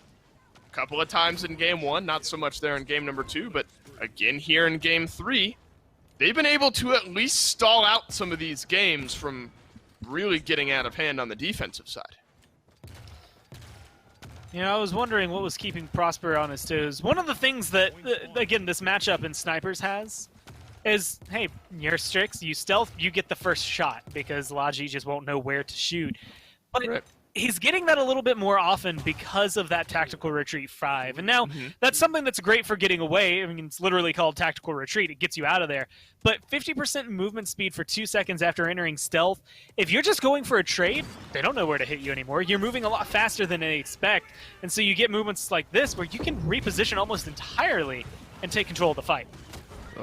Couple of times in game 1, not so much there in game number 2, but again here in game 3, they've been able to at least stall out some of these games from really getting out of hand on the defensive side. You know, I was wondering what was keeping Prosper on his toes. One of the things that, again, this matchup in Snipers has is, hey, you're Strix, you stealth, you get the first shot, because Logi just won't know where to shoot. But Right. He's getting that a little bit more often because of that Tactical Retreat 5. And now, that's something that's great for getting away. I mean, it's literally called Tactical Retreat. It gets you out of there. But 50% movement speed for 2 seconds after entering stealth, if you're just going for a trade, they don't know where to hit you anymore. You're moving a lot faster than they expect. And so you get movements like this where you can reposition almost entirely and take control of the fight.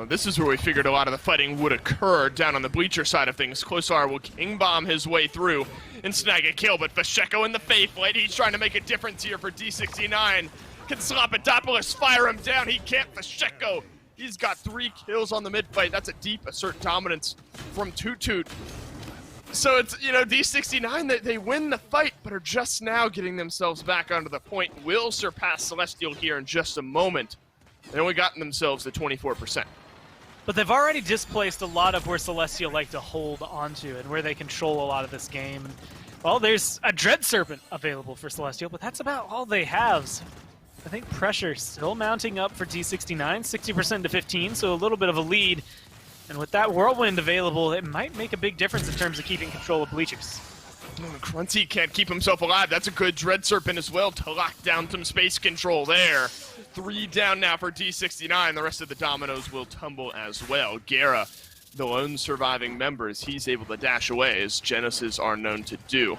This is where we figured a lot of the fighting would occur, down on the bleacher side of things. Closar will king bomb his way through and snag a kill, but Fasheko in the Faithlight, he's trying to make a difference here for D69. Can Slapidopoulos fire him down? He can't. Fasheko, he's got 3 kills on the mid-fight. That's a deep assert dominance from Toot Toot. So it's, you know, D69, they win the fight, but are just now getting themselves back onto the point. Will surpass Celestial here in just a moment. They only gotten themselves to 24%. But they've already displaced a lot of where Celestial like to hold onto and where they control a lot of this game. And, well, there's a Dread Serpent available for Celestial, but that's about all they have. So I think pressure still mounting up for D69, 60% to 15, so a little bit of a lead. And with that Whirlwind available, it might make a big difference in terms of keeping control of bleachers. Grunty can't keep himself alive. That's a good Dread Serpent as well to lock down some space control there. 3 down now for D69. The rest of the dominoes will tumble as well. Guerra, the lone surviving members, he's able to dash away, as Genesis are known to do.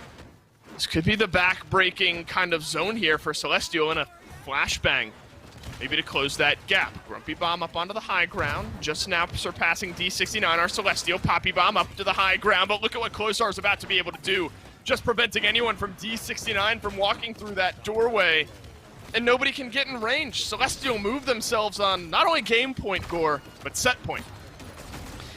This could be the back-breaking kind of zone here for Celestial, and a flashbang, maybe to close that gap. Grumpy Bomb up onto the high ground, just now surpassing D69. Our Celestial, Poppy Bomb up to the high ground, but look at what Closar is about to be able to do. Just preventing anyone from D69 from walking through that doorway, and nobody can get in range. Celestial move themselves on not only game point, Gore, but set point.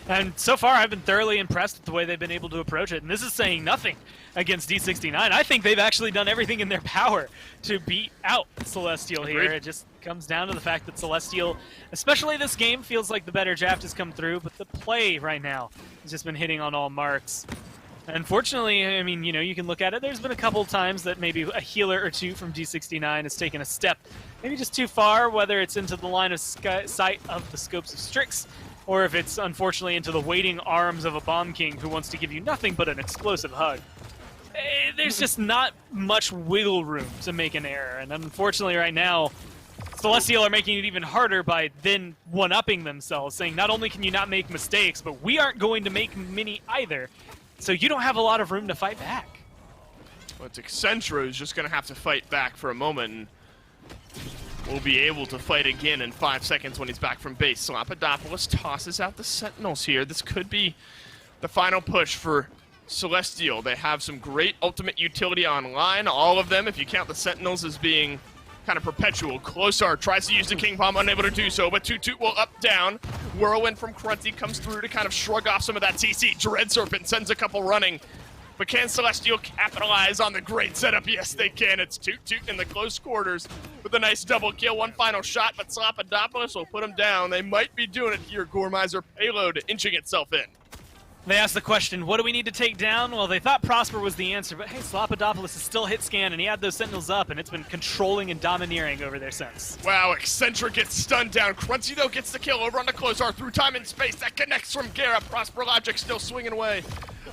And so far, I've been thoroughly impressed with the way they've been able to approach it. And this is saying nothing against D69. I think they've actually done everything in their power to beat out Celestial here. Agreed. It just comes down to the fact that Celestial, especially this game, feels like the better draft has come through. But the play right now has just been hitting on all marks. Unfortunately, I mean, you can look at it. There's been a couple times that maybe a healer or two from D69 has taken a step maybe just too far, whether it's into the line of sight of the scopes of Strix, or if it's unfortunately into the waiting arms of a Bomb King who wants to give you nothing but an explosive hug. There's just not much wiggle room to make an error, and unfortunately right now, Celestial are making it even harder by then one-upping themselves, saying not only can you not make mistakes, but we aren't going to make many either. So you don't have a lot of room to fight back. Well, it's Accenture who's just going to have to fight back for a moment, and we'll be able to fight again in 5 seconds when he's back from base. Slapidopoulos tosses out the Sentinels here. This could be the final push for Celestial. They have some great ultimate utility online, all of them, if you count the Sentinels as being kind of perpetual. Closar tries to use the King Bomb, unable to do so, but Toot will up down. Whirlwind from Crunty comes through to kind of shrug off some of that TC. Dread Serpent sends a couple running. But can Celestial capitalize on the great setup? Yes, they can. It's Toot in the close quarters with a nice double kill. One final shot, but Slapidopoulos will put him down. They might be doing it here. Gormizer payload inching itself in. They asked the question, what do we need to take down? Well, they thought Prosper was the answer, but hey, Slapidopoulos is still hit scan, and he had those Sentinels up, and it's been controlling and domineering over there since. Wow, Accenture gets stunned down. Crunchy, though, gets the kill over on the Closar through time and space. That connects from Gara. Prosper Logic still swinging away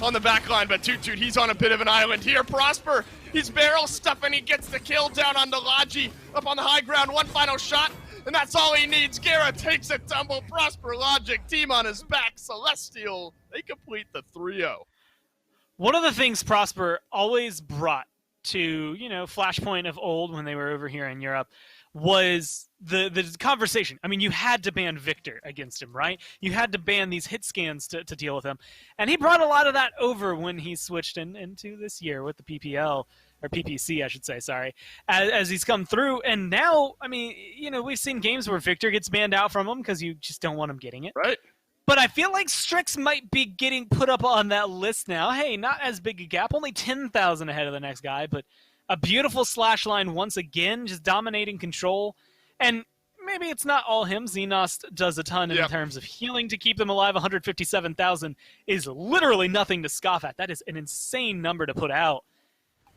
on the back line, but Toot, he's on a bit of an island here. Prosper, he's barrel stuffing. He gets the kill down on the Logi. Up on the high ground, one final shot. And that's all he needs. Gara takes a tumble. Prosper Logic, team on his back. Celestial, they complete the 3-0. One of the things Prosper always brought to, Flashpoint of old when they were over here in Europe was the conversation. I mean, you had to ban Victor against him, right? You had to ban these hit scans to deal with him. And he brought a lot of that over when he switched into this year with the PPL. Or PPC, I should say, sorry, as he's come through. And now, I mean, we've seen games where Victor gets banned out from him because you just don't want him getting it. Right. But I feel like Strix might be getting put up on that list now. Hey, not as big a gap, only 10,000 ahead of the next guy, but a beautiful slash line once again, just dominating control. And maybe it's not all him. Xenos does a ton in terms of healing to keep them alive. 157,000 is literally nothing to scoff at. That is an insane number to put out.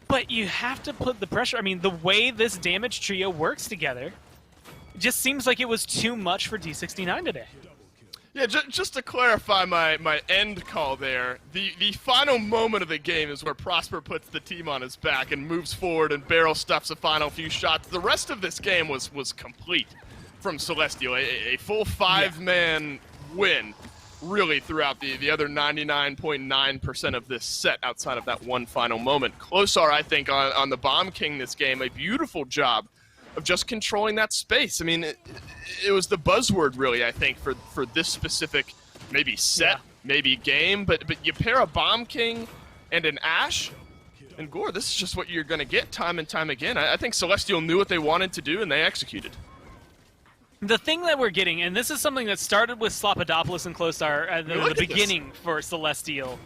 But you have to put the pressure. I mean, the way this damage trio works together, it just seems like it was too much for D69 today. Yeah, just to clarify my end call there, the final moment of the game is where Prosper puts the team on his back and moves forward and barrel stuffs the final few shots. The rest of this game was complete from Celestial, a full five-man win. Really throughout the other 99.9% of this set outside of that one final moment. Closar, I think, on the Bomb King this game, a beautiful job of just controlling that space. I mean, it was the buzzword, really, I think, for this specific maybe set, maybe game, but you pair a Bomb King and an Ashe, and Gore, this is just what you're going to get time and time again. I think Celestial knew what they wanted to do, and they executed. The thing that we're getting, and this is something that started with Slapidopoulos and Closar at the beginning for Celestial,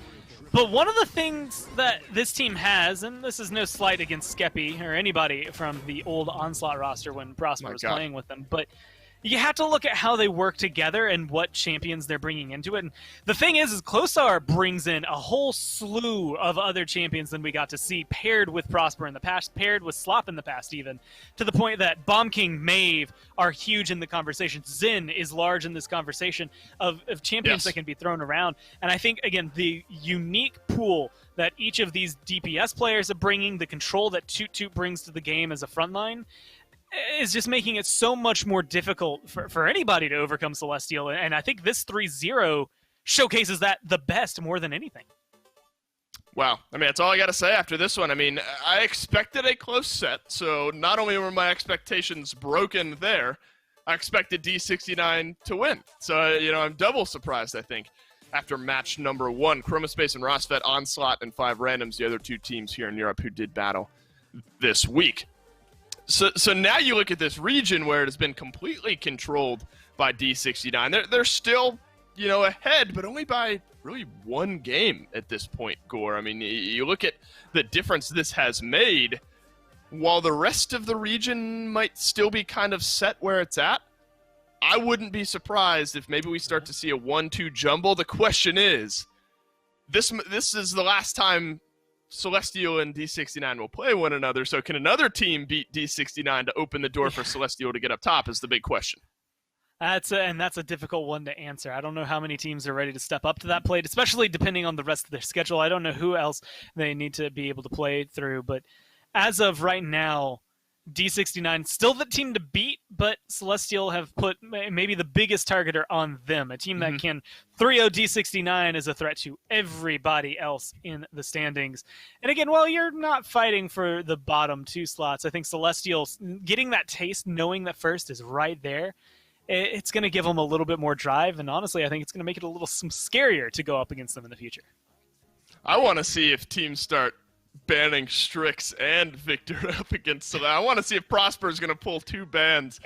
but one of the things that this team has, and this is no slight against Skeppy or anybody from the old Onslaught roster when Prosper was playing with them, but you have to look at how they work together and what champions they're bringing into it. And the thing is Closar brings in a whole slew of other champions than we got to see paired with Prosper in the past, paired with Slop in the past even, to the point that Bomb King, Maeve are huge in the conversation. Zen is large in this conversation of champions that can be thrown around. And I think, again, the unique pool that each of these DPS players are bringing, the control that Toot brings to the game as a frontline, is just making it so much more difficult for anybody to overcome Celestial. And I think this 3-0 showcases that the best more than anything. Wow. I mean, that's all I got to say after this one. I mean, I expected a close set, so not only were my expectations broken there, I expected D69 to win. So, I'm double surprised, I think, after match number 1. Chromospace and Rosvet, Onslaught, and 5 Randoms, the other two teams here in Europe who did battle this week. So now you look at this region where it has been completely controlled by D69. They're still, ahead, but only by really one game at this point, Gore. I mean, you look at the difference this has made, while the rest of the region might still be kind of set where it's at, I wouldn't be surprised if maybe we start to see a 1-2 jumble. The question is, this is the last time Selestial and D69 will play one another, so can another team beat D69 to open the door for Selestial to get up top is the big question. That's a difficult one to answer. I don't know how many teams are ready to step up to that plate, especially depending on the rest of their schedule. I don't know who else they need to be able to play through, but as of right now, D69 still the team to beat, but Selestial have put maybe the biggest targeter on them. A team that can 3-0 D69 is a threat to everybody else in the standings. And again, while you're not fighting for the bottom 2 slots, I think Selestial getting that taste, knowing that first is right there, it's going to give them a little bit more drive, and honestly, I think it's going to make it a little scarier to go up against them in the future. I want to see if teams start banning Strix and Victor up against Selestial. I want to see if Prosper is going to pull 2 bans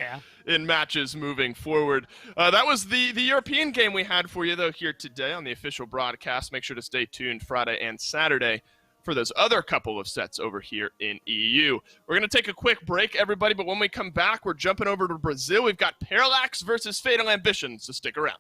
in matches moving forward. That was the European game we had for you, though, here today on the official broadcast. Make sure to stay tuned Friday and Saturday for those other couple of sets over here in EU. We're going to take a quick break, everybody, but when we come back, we're jumping over to Brazil. We've got Parallax versus Fatal Ambition, so stick around.